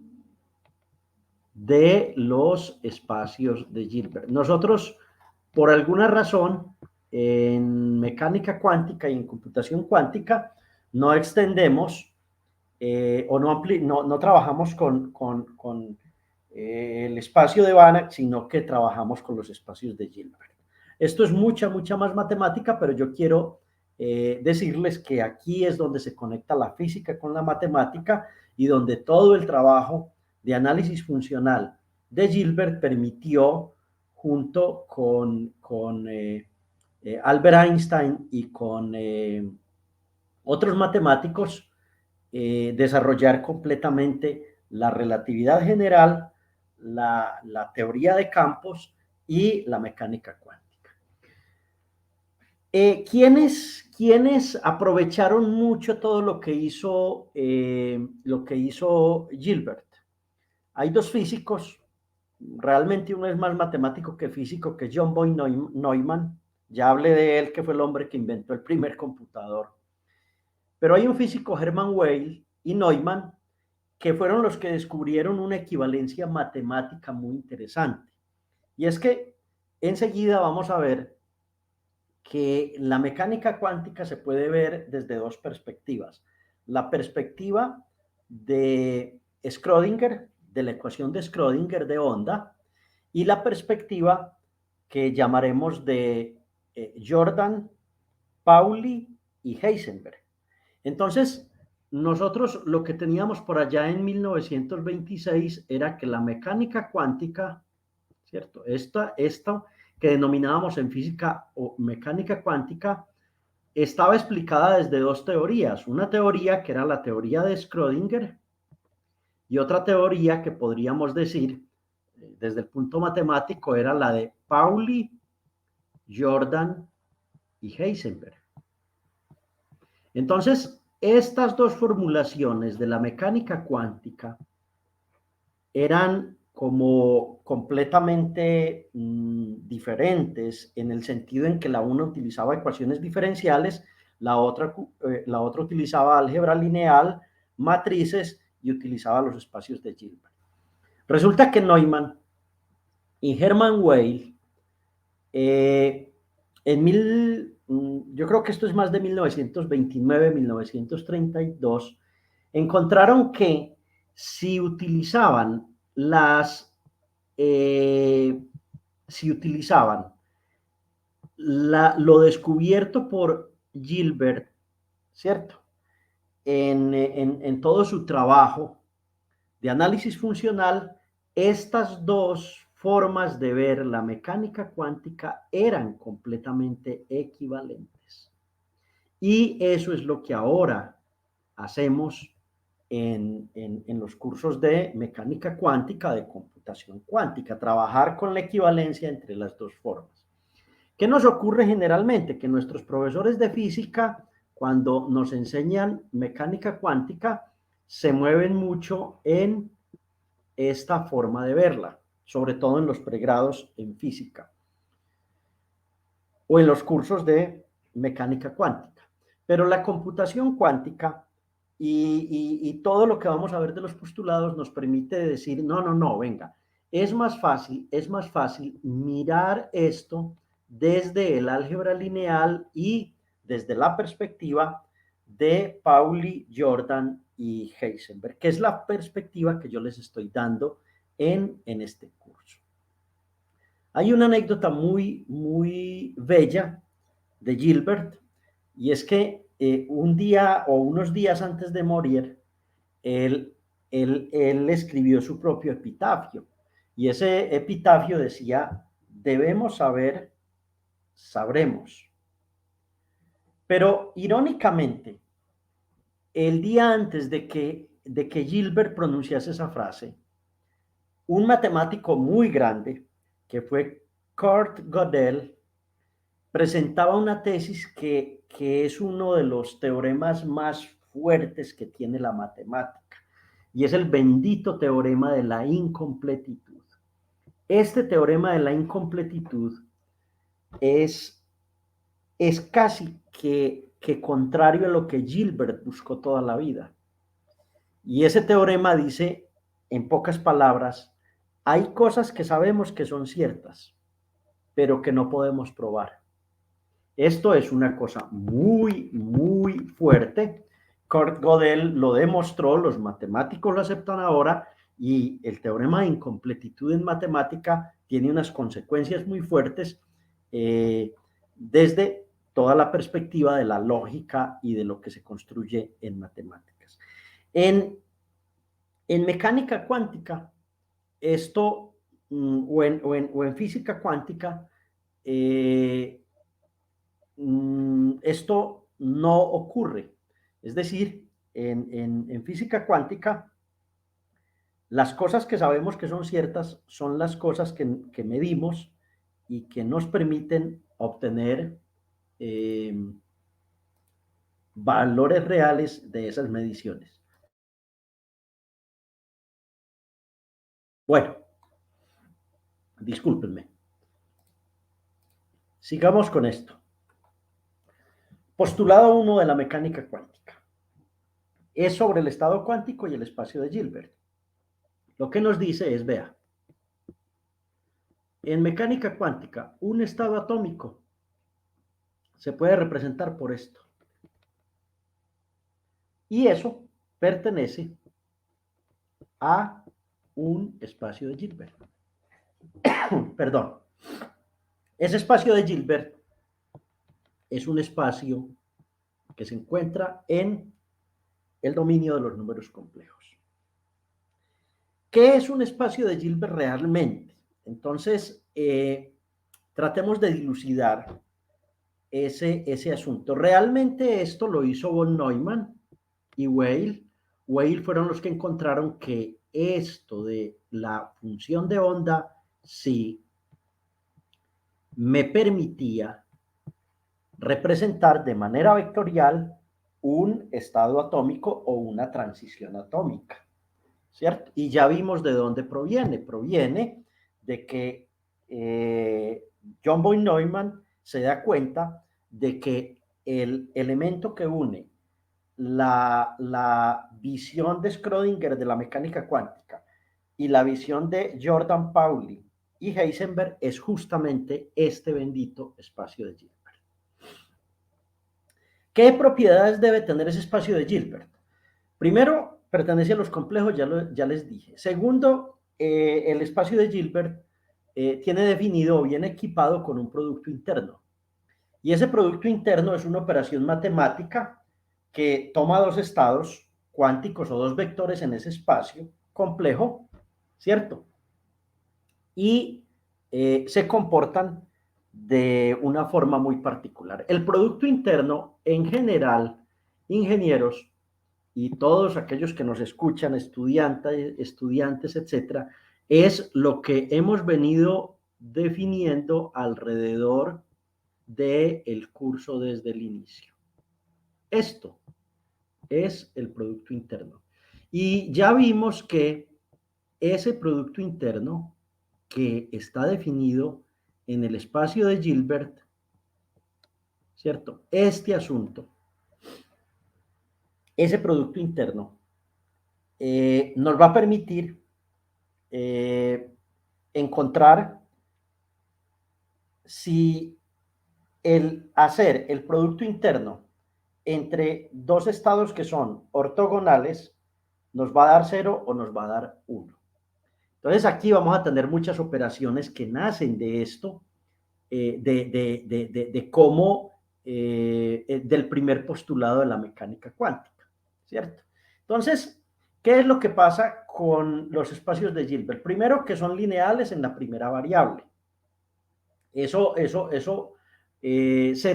de los espacios de Gilbert. Nosotros, por alguna razón, en mecánica cuántica y en computación cuántica, no extendemos o no trabajamos con el espacio de Banach, sino que trabajamos con los espacios de Gilbert. Esto es mucha más matemática, pero yo quiero decirles que aquí es donde se conecta la física con la matemática y donde todo el trabajo de análisis funcional de Gilbert permitió, junto con Albert Einstein y con otros matemáticos, desarrollar completamente la relatividad general, la teoría de campos y la mecánica cuántica. ¿Quiénes aprovecharon mucho todo lo que hizo Gilbert? Hay dos físicos, realmente uno es más matemático que físico, que John von Neumann. Ya hablé de él, que fue el hombre que inventó el primer computador. Pero hay un físico, Hermann Weyl y Neumann, que fueron los que descubrieron una equivalencia matemática muy interesante. Y es que enseguida vamos a ver que la mecánica cuántica se puede ver desde dos perspectivas. La perspectiva de Schrödinger, de la ecuación de Schrödinger de onda, y la perspectiva que llamaremos de Jordan, Pauli y Heisenberg. Entonces, nosotros lo que teníamos por allá en 1926 era que la mecánica cuántica, ¿cierto? Esta que denominábamos en física o mecánica cuántica, estaba explicada desde dos teorías. Una teoría que era la teoría de Schrödinger y otra teoría que podríamos decir, desde el punto matemático, era la de Pauli, Jordan y Heisenberg. Entonces, estas dos formulaciones de la mecánica cuántica eran como completamente diferentes en el sentido en que la una utilizaba ecuaciones diferenciales, la otra utilizaba álgebra lineal, matrices y utilizaba los espacios de Hilbert. Resulta que Neumann y Hermann Weyl yo creo que esto es más de 1929, 1932, encontraron que si utilizaban lo descubierto por Gilbert, ¿cierto? En todo su trabajo de análisis funcional, estas dos formas de ver la mecánica cuántica eran completamente equivalentes. Y eso es lo que ahora hacemos en los cursos de mecánica cuántica, de computación cuántica, trabajar con la equivalencia entre las dos formas. ¿Qué nos ocurre generalmente? Que nuestros profesores de física, cuando nos enseñan mecánica cuántica, se mueven mucho en esta forma de verla, sobre todo en los pregrados en física o en los cursos de mecánica cuántica. Pero la computación cuántica y todo lo que vamos a ver de los postulados nos permite decir, no, venga, es más fácil mirar esto desde el álgebra lineal y desde la perspectiva de Pauli, Jordan y Heisenberg, que es la perspectiva que yo les estoy dando en este curso. Hay una anécdota muy, muy bella de Gilbert, y es que un día o unos días antes de morir, él escribió su propio epitafio, y ese epitafio decía, debemos saber, sabremos. Pero irónicamente, el día antes de que Gilbert pronunciase esa frase, un matemático muy grande, que fue Kurt Gödel, presentaba una tesis que es uno de los teoremas más fuertes que tiene la matemática, y es el bendito teorema de la incompletitud. Este teorema de la incompletitud es casi que contrario a lo que Gilbert buscó toda la vida. Y ese teorema dice, en pocas palabras, hay cosas que sabemos que son ciertas, pero que no podemos probar. Esto es una cosa muy, muy fuerte. Kurt Gödel lo demostró, los matemáticos lo aceptan ahora, y el teorema de incompletitud en matemática tiene unas consecuencias muy fuertes desde toda la perspectiva de la lógica y de lo que se construye en matemáticas. En mecánica cuántica, esto, o en física cuántica, esto no ocurre. Es decir, en física cuántica, las cosas que sabemos que son ciertas son las cosas que medimos y que nos permiten obtener valores reales de esas mediciones. Bueno, discúlpenme. Sigamos con esto. Postulado 1 de la mecánica cuántica. es sobre el estado cuántico y el espacio de Hilbert. Lo que nos dice es, vea, en mecánica cuántica, un estado atómico se puede representar por esto. Y eso pertenece a un espacio de Hilbert. Perdón. Ese espacio de Hilbert es un espacio que se encuentra en el dominio de los números complejos. ¿Qué es un espacio de Hilbert realmente? Entonces, tratemos de dilucidar ese asunto. Realmente esto lo hizo von Neumann y Weil. Weil fueron los que encontraron que esto de la función de onda sí me permitía representar de manera vectorial un estado atómico o una transición atómica, ¿cierto? Y ya vimos de dónde proviene. Proviene de que John von Neumann se da cuenta de que el elemento que une la visión de Schrödinger de la mecánica cuántica y la visión de Jordan Pauli y Heisenberg es justamente este bendito espacio de Hilbert. ¿Qué propiedades debe tener ese espacio de Hilbert? Primero, pertenece a los complejos, ya les dije. Segundo, el espacio de Hilbert tiene definido o viene equipado con un producto interno. Y ese producto interno es una operación matemática que toma dos estados cuánticos o dos vectores en ese espacio complejo, ¿cierto? Y se comportan de una forma muy particular. El producto interno, en general, ingenieros y todos aquellos que nos escuchan, estudiantes, etcétera, es lo que hemos venido definiendo alrededor del curso desde el inicio. Esto es el producto interno. Y ya vimos que ese producto interno que está definido en el espacio de Hilbert, ¿cierto? Este asunto, ese producto interno, nos va a permitir encontrar si el hacer el producto interno entre dos estados que son ortogonales nos va a dar 0 o nos va a dar 1. Entonces aquí vamos a tener muchas operaciones que nacen de esto, de cómo, del primer postulado de la mecánica cuántica, ¿cierto? Entonces, ¿qué es lo que pasa con los espacios de Hilbert? Primero, que son lineales en la primera variable. Ser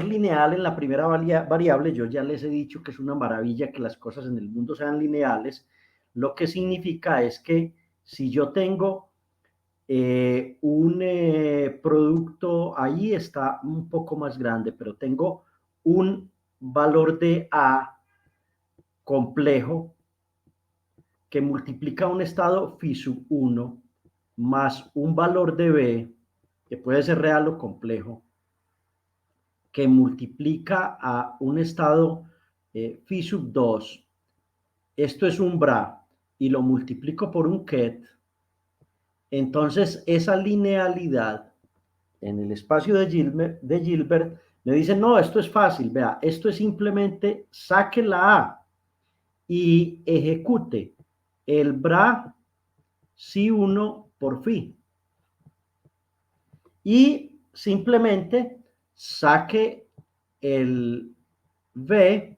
lineal en la primera variable, yo ya les he dicho que es una maravilla que las cosas en el mundo sean lineales. Lo que significa es que si yo tengo un producto, ahí está un poco más grande, pero tengo un valor de A complejo que multiplica un estado phi sub 1 más un valor de B, que puede ser real o complejo, que multiplica a un estado phi sub 2, esto es un bra, y lo multiplico por un ket, entonces esa linealidad en el espacio de Hilbert me dice, no, esto es fácil, vea, esto es simplemente saque la A y ejecute el bra psi 1 por phi. Y simplemente saque el V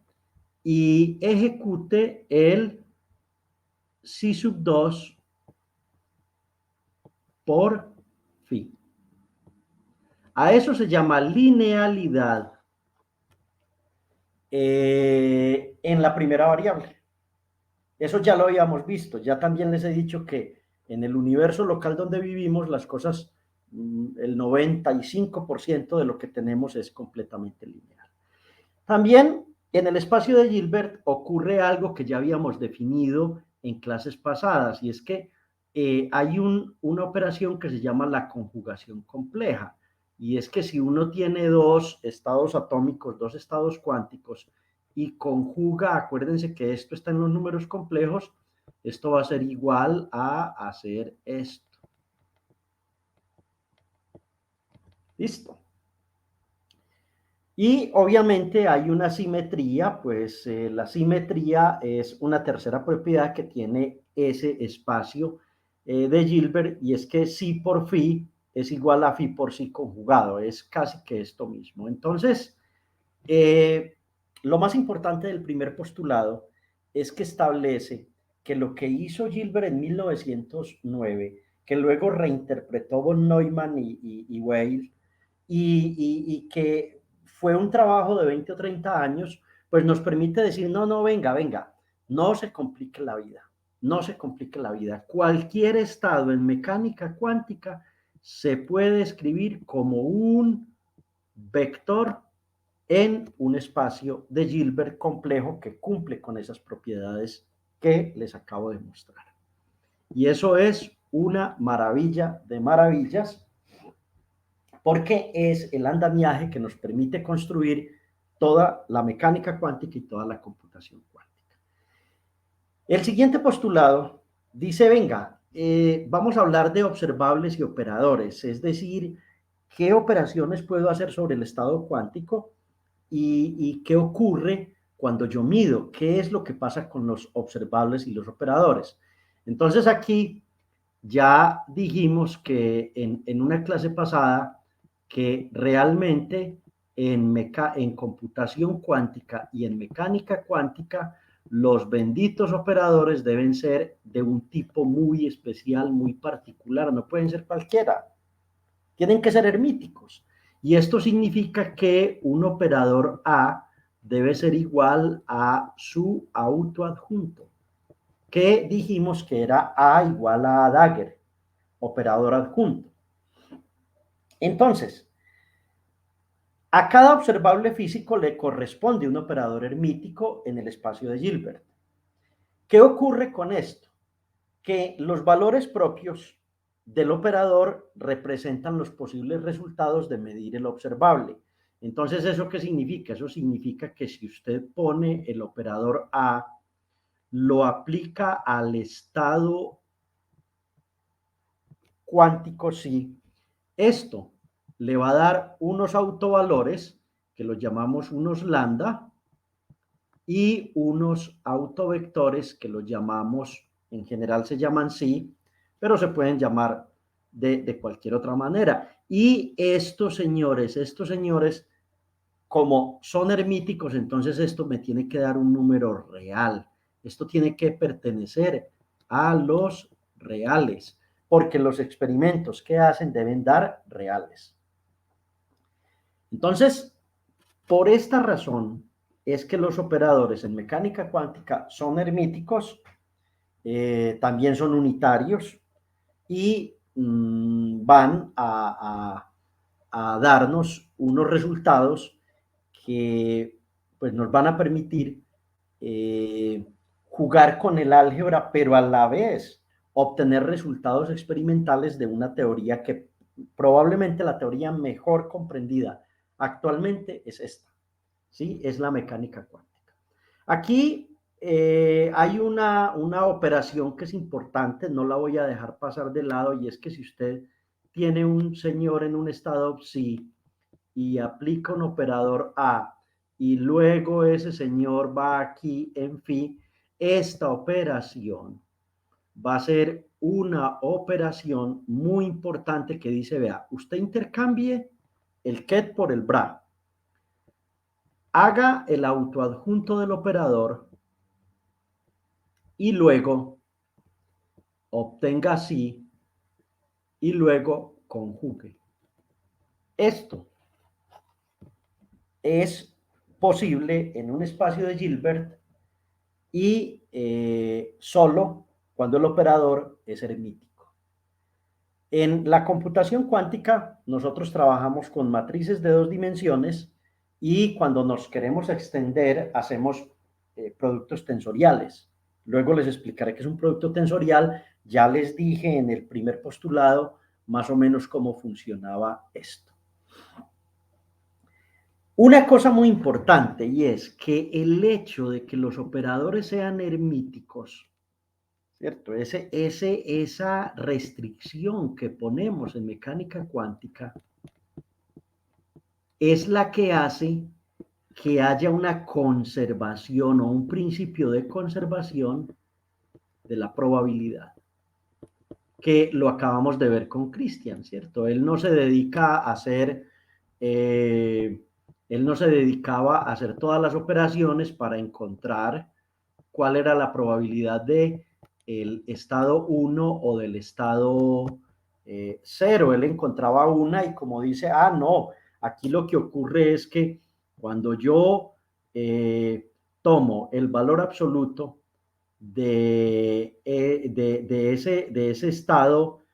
y ejecute el psi sub 2 por phi. A eso se llama linealidad en la primera variable. Eso ya lo habíamos visto. Ya también les he dicho que en el universo local donde vivimos las cosas, el 95% de lo que tenemos es completamente lineal. También en el espacio de Hilbert ocurre algo que ya habíamos definido en clases pasadas, y es que hay una operación que se llama la conjugación compleja, y es que si uno tiene dos estados atómicos, dos estados cuánticos, y conjuga, acuérdense que esto está en los números complejos, esto va a ser igual a hacer esto. Listo. Y obviamente hay una simetría, pues la simetría es una tercera propiedad que tiene ese espacio de Gilbert, y es que psi por phi es igual a phi por psi conjugado, es casi que esto mismo. Entonces, lo más importante del primer postulado es que establece que lo que hizo Gilbert en 1909, que luego reinterpretó von Neumann y Weil, y que fue un trabajo de 20 o 30 años, pues nos permite decir, no, no, venga, venga, no se complique la vida, no se complique la vida. Cualquier estado en mecánica cuántica se puede escribir como un vector en un espacio de Gilbert complejo que cumple con esas propiedades que les acabo de mostrar. Y eso es una maravilla de maravillas, porque es el andamiaje que nos permite construir toda la mecánica cuántica y toda la computación cuántica. El siguiente postulado dice, venga, vamos a hablar de observables y operadores, es decir, qué operaciones puedo hacer sobre el estado cuántico y qué ocurre cuando yo mido, qué es lo que pasa con los observables y los operadores. Entonces aquí ya dijimos que en una clase pasada que realmente en computación cuántica y en mecánica cuántica los benditos operadores deben ser de un tipo muy especial, muy particular, no pueden ser cualquiera, tienen que ser hermíticos. Y esto significa que un operador A debe ser igual a su autoadjunto, que dijimos que era A igual a Dagger, operador adjunto. Entonces, a cada observable físico le corresponde un operador hermítico en el espacio de Gilbert. ¿Qué ocurre con esto? Que los valores propios del operador representan los posibles resultados de medir el observable. Entonces, ¿eso qué significa? Eso significa que si usted pone el operador A, lo aplica al estado cuántico psi, esto le va a dar unos autovalores que los llamamos unos lambda y unos autovectores que los llamamos, en general se llaman psi, pero se pueden llamar de cualquier otra manera. Y estos señores, como son hermíticos, entonces esto me tiene que dar un número real. Esto tiene que pertenecer a los reales, porque los experimentos que hacen deben dar reales. Entonces, por esta razón es que los operadores en mecánica cuántica son hermíticos, también son unitarios y van a darnos unos resultados que pues, nos van a permitir jugar con el álgebra, pero a la vez obtener resultados experimentales de una teoría que probablemente la teoría mejor comprendida actualmente es esta, ¿sí? Es la mecánica cuántica. Aquí hay una operación que es importante, no la voy a dejar pasar de lado, y es que si usted tiene un señor en un estado psi y aplica un operador A y luego ese señor va aquí en phi, esta operación va a ser una operación muy importante que dice, vea, usted intercambie el ket por el bra, haga el autoadjunto del operador y luego obtenga psi y luego conjugue. Esto es posible en un espacio de Gilbert y solo cuando el operador es hermítico. En la computación cuántica nosotros trabajamos con matrices de 2 dimensiones y cuando nos queremos extender hacemos productos tensoriales. Luego les explicaré qué es un producto tensorial. Ya les dije en el primer postulado más o menos cómo funcionaba esto. Una cosa muy importante, y es que el hecho de que los operadores sean hermíticos, ¿cierto? Esa restricción que ponemos en mecánica cuántica es la que hace que haya una conservación o un principio de conservación de la probabilidad, que lo acabamos de ver con Christian, ¿cierto? Él no se dedica a hacer, él no se dedicaba a hacer todas las operaciones para encontrar cuál era la probabilidad de el estado 1 o del estado 0. Él encontraba una y como dice, no, aquí lo que ocurre es que cuando yo tomo el valor absoluto de ese estado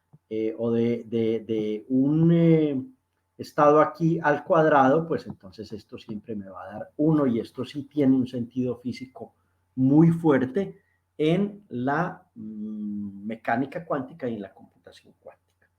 o de un estado aquí al cuadrado, pues entonces esto siempre me va a dar 1 y esto sí tiene un sentido físico muy fuerte en la mecánica cuántica y en la computación cuántica.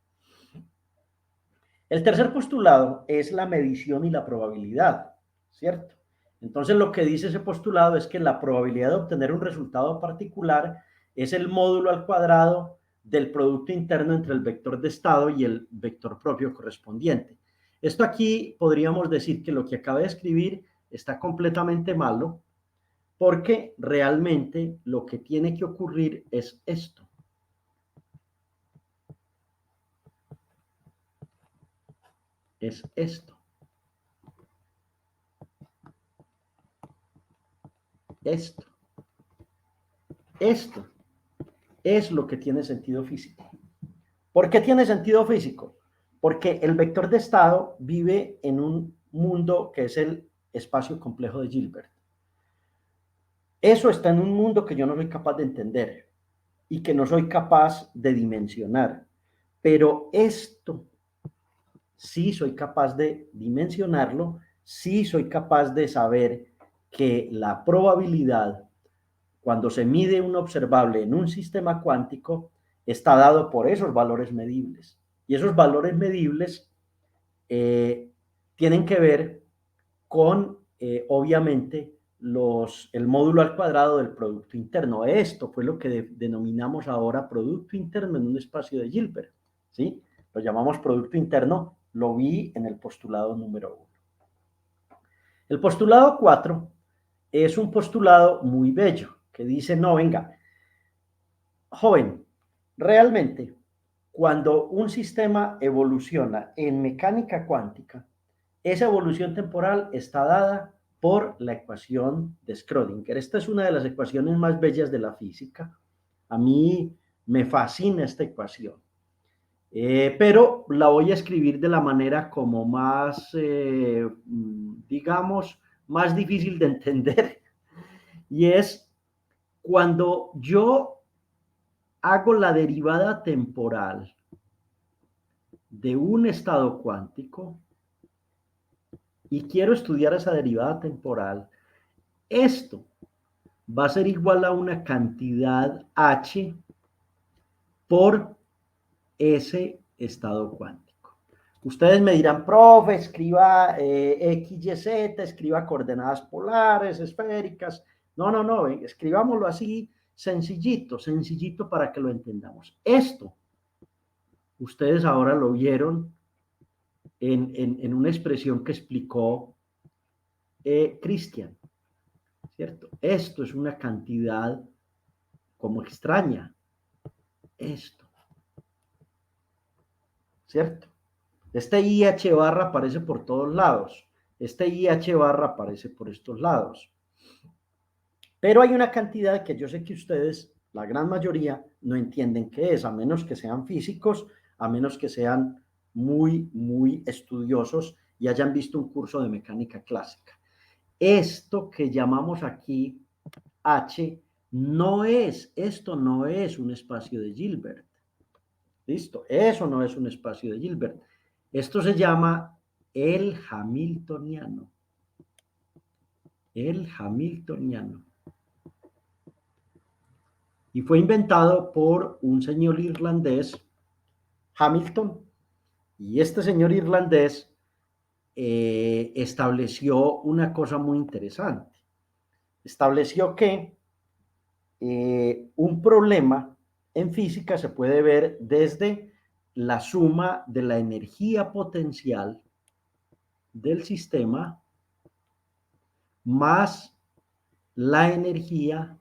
El tercer postulado es la medición y la probabilidad, ¿cierto? Entonces lo que dice ese postulado es que la probabilidad de obtener un resultado particular es el módulo al cuadrado del producto interno entre el vector de estado y el vector propio correspondiente. Esto aquí podríamos decir que lo que acabé de escribir está completamente malo, porque realmente lo que tiene que ocurrir es esto. Es esto. Esto. Esto es lo que tiene sentido físico. ¿Por qué tiene sentido físico? Porque el vector de estado vive en un mundo que es el espacio complejo de Hilbert. Eso está en un mundo que yo no soy capaz de entender y que no soy capaz de dimensionar. Pero esto sí soy capaz de dimensionarlo, sí soy capaz de saber que la probabilidad, cuando se mide un observable en un sistema cuántico, está dado por esos valores medibles. Y esos valores medibles tienen que ver con, obviamente, el módulo al cuadrado del producto interno. Esto fue lo que denominamos ahora producto interno en un espacio de Hilbert, ¿sí? Lo llamamos producto interno, lo vi en el postulado número 1. El postulado 4 es un postulado muy bello, que dice, no, venga, joven, realmente, cuando un sistema evoluciona en mecánica cuántica, esa evolución temporal está dada por la ecuación de Schrödinger. Esta es una de las ecuaciones más bellas de la física. A mí me fascina esta ecuación. Pero la voy a escribir de la manera como más, digamos, más difícil de entender. Y es cuando yo hago la derivada temporal de un estado cuántico y quiero estudiar esa derivada temporal, esto va a ser igual a una cantidad h por ese estado cuántico. Ustedes me dirán, profe, escriba X, Y, Z, escriba coordenadas polares, esféricas. No, escribámoslo así, sencillito, sencillito para que lo entendamos. Esto, ustedes ahora lo vieron en una expresión que explicó Christian, ¿cierto? Esto es una cantidad como extraña. Esto, ¿cierto? Este IH barra aparece por todos lados. Este IH barra aparece por estos lados. Pero hay una cantidad que yo sé que ustedes, la gran mayoría, no entienden qué es, a menos que sean físicos, a menos que sean muy, muy estudiosos y hayan visto un curso de mecánica clásica. Esto que llamamos aquí H esto no es un espacio de Hilbert. ¿Listo? Eso no es un espacio de Hilbert. Esto se llama el Hamiltoniano. El Hamiltoniano. Y fue inventado por un señor irlandés, Hamilton. Y este señor irlandés estableció una cosa muy interesante. Estableció que un problema en física se puede ver desde la suma de la energía potencial del sistema más la energía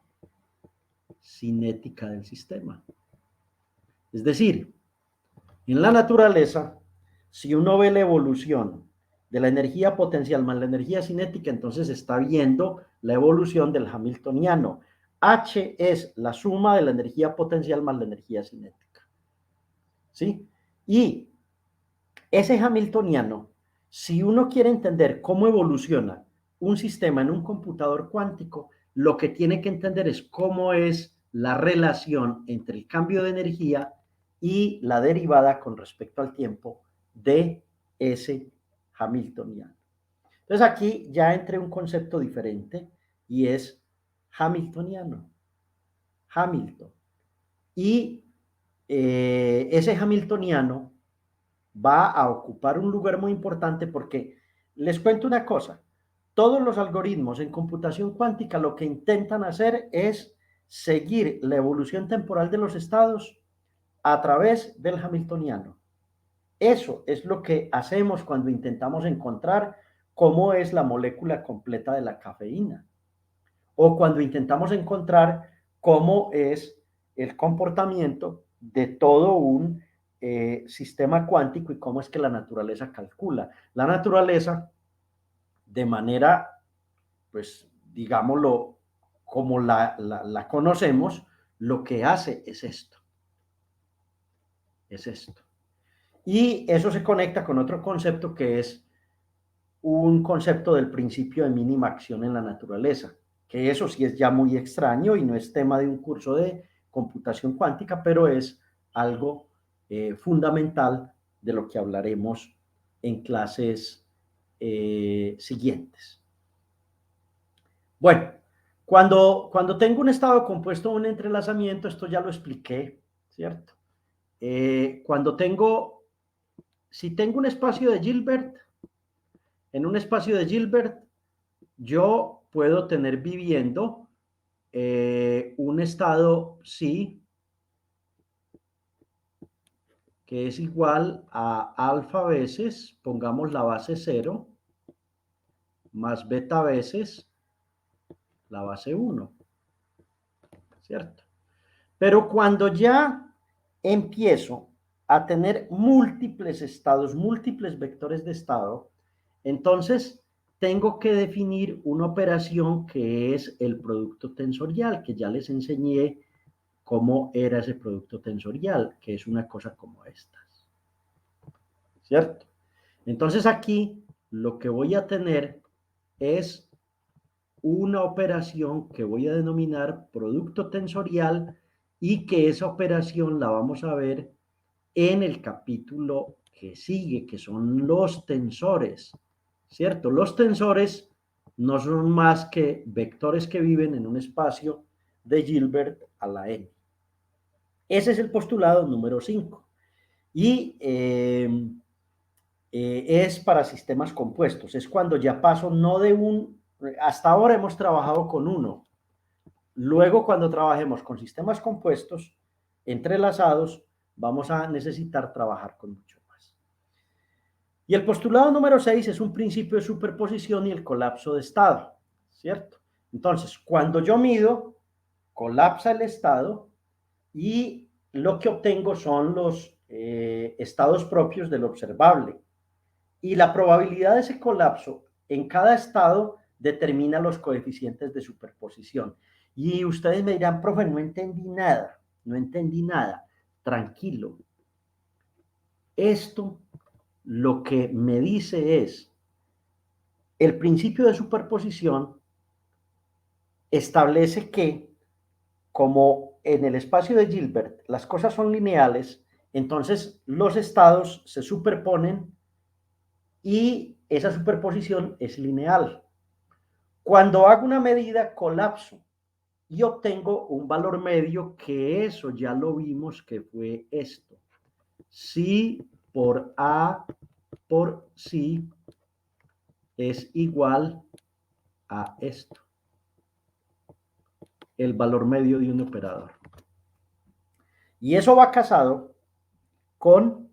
cinética del sistema. Es decir, en la naturaleza, si uno ve la evolución de la energía potencial más la energía cinética, entonces está viendo la evolución del hamiltoniano. H es la suma de la energía potencial más la energía cinética. ¿Sí? Y ese hamiltoniano, si uno quiere entender cómo evoluciona un sistema en un computador cuántico, lo que tiene que entender es cómo es la relación entre el cambio de energía y la derivada con respecto al tiempo de ese hamiltoniano. Entonces aquí ya entré un concepto diferente y es hamiltoniano. Hamilton. Y ese hamiltoniano va a ocupar un lugar muy importante porque les cuento una cosa, todos los algoritmos en computación cuántica lo que intentan hacer es seguir la evolución temporal de los estados a través del hamiltoniano. Eso es lo que hacemos cuando intentamos encontrar cómo es la molécula completa de la cafeína o cuando intentamos encontrar cómo es el comportamiento de todo un sistema cuántico y cómo es que la naturaleza calcula. La naturaleza, de manera, pues, digámoslo, como la conocemos, lo que hace es esto. Es esto. Y eso se conecta con otro concepto que es un concepto del principio de mínima acción en la naturaleza, que eso sí es ya muy extraño y no es tema de un curso de computación cuántica, pero es algo fundamental de lo que hablaremos en clases siguientes. Bueno, cuando tengo un estado compuesto o un entrelazamiento, esto ya lo expliqué, ¿cierto? Si tengo un espacio de Gilbert, en un espacio de Gilbert, yo puedo tener viviendo un estado psi que es igual a alfa veces, pongamos la base 0, más beta veces la base 1, ¿cierto? Pero cuando ya empiezo a tener múltiples estados, múltiples vectores de estado, entonces tengo que definir una operación que es el producto tensorial, que ya les enseñé cómo era ese producto tensorial, que es una cosa como estas. ¿Cierto? Entonces aquí lo que voy a tener es una operación que voy a denominar producto tensorial y que esa operación la vamos a ver en el capítulo que sigue, que son los tensores, ¿cierto? Los tensores no son más que vectores que viven en un espacio de Gilbert a la n. Ese es el postulado número 5. Y es para sistemas compuestos. Es cuando ya paso no de un... Hasta ahora hemos trabajado con uno. Luego, cuando trabajemos con sistemas compuestos entrelazados, vamos a necesitar trabajar con mucho más. Y el postulado número 6 es un principio de superposición y el colapso de estado, ¿cierto? Entonces, cuando yo mido, colapsa el estado y lo que obtengo son los estados propios del observable. Y la probabilidad de ese colapso en cada estado determina los coeficientes de superposición. Y ustedes me dirán, profe, no entendí nada, no entendí nada. Tranquilo. Esto lo que me dice es, el principio de superposición establece que, como en el espacio de Gilbert las cosas son lineales, entonces los estados se superponen y esa superposición es lineal. Cuando hago una medida, colapso y obtengo un valor medio, que eso ya lo vimos que fue esto. Psi por A por psi es igual a esto, el valor medio de un operador. Y eso va casado con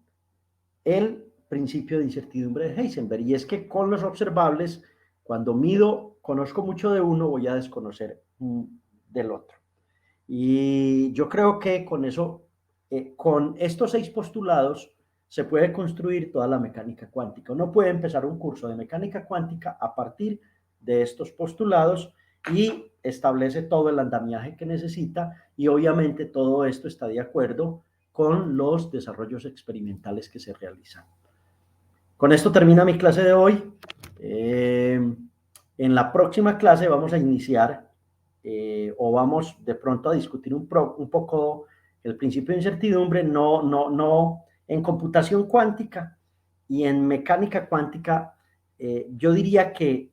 el principio de incertidumbre de Heisenberg. Y es que con los observables, cuando mido, conozco mucho de uno, voy a desconocer del otro. Y yo creo que con eso, con estos 6 postulados, se puede construir toda la mecánica cuántica. Uno puede empezar un curso de mecánica cuántica a partir de estos postulados y establece todo el andamiaje que necesita, y obviamente todo esto está de acuerdo con los desarrollos experimentales que se realizan. Con esto termina mi clase de hoy. En la próxima clase vamos a iniciar o vamos de pronto a discutir un poco el principio de incertidumbre, no en computación cuántica y en mecánica cuántica. Yo diría que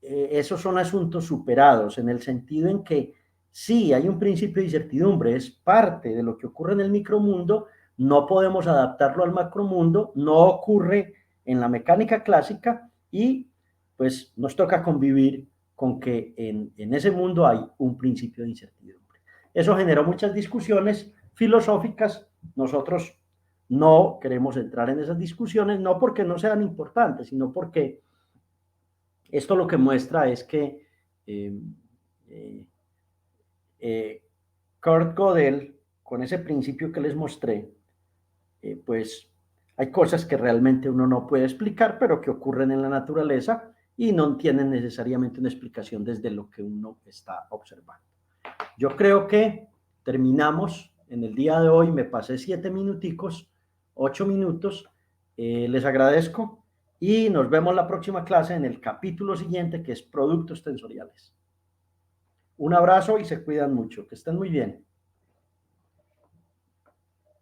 esos son asuntos superados, en el sentido en que sí, hay un principio de incertidumbre, es parte de lo que ocurre en el micromundo, no podemos adaptarlo al macromundo, no ocurre en la mecánica clásica, y pues nos toca convivir con que en ese mundo hay un principio de incertidumbre. Eso generó muchas discusiones filosóficas. Nosotros no queremos entrar en esas discusiones, no porque no sean importantes, sino porque esto lo que muestra es que Kurt Gödel, con ese principio que les mostré, pues hay cosas que realmente uno no puede explicar, pero que ocurren en la naturaleza y no tienen necesariamente una explicación desde lo que uno está observando. Yo creo que terminamos en el día de hoy. Me pasé 7 minuticos, 8 minutos. Les agradezco y nos vemos la próxima clase en el capítulo siguiente, que es productos tensoriales. Un abrazo y se cuidan mucho. Que estén muy bien.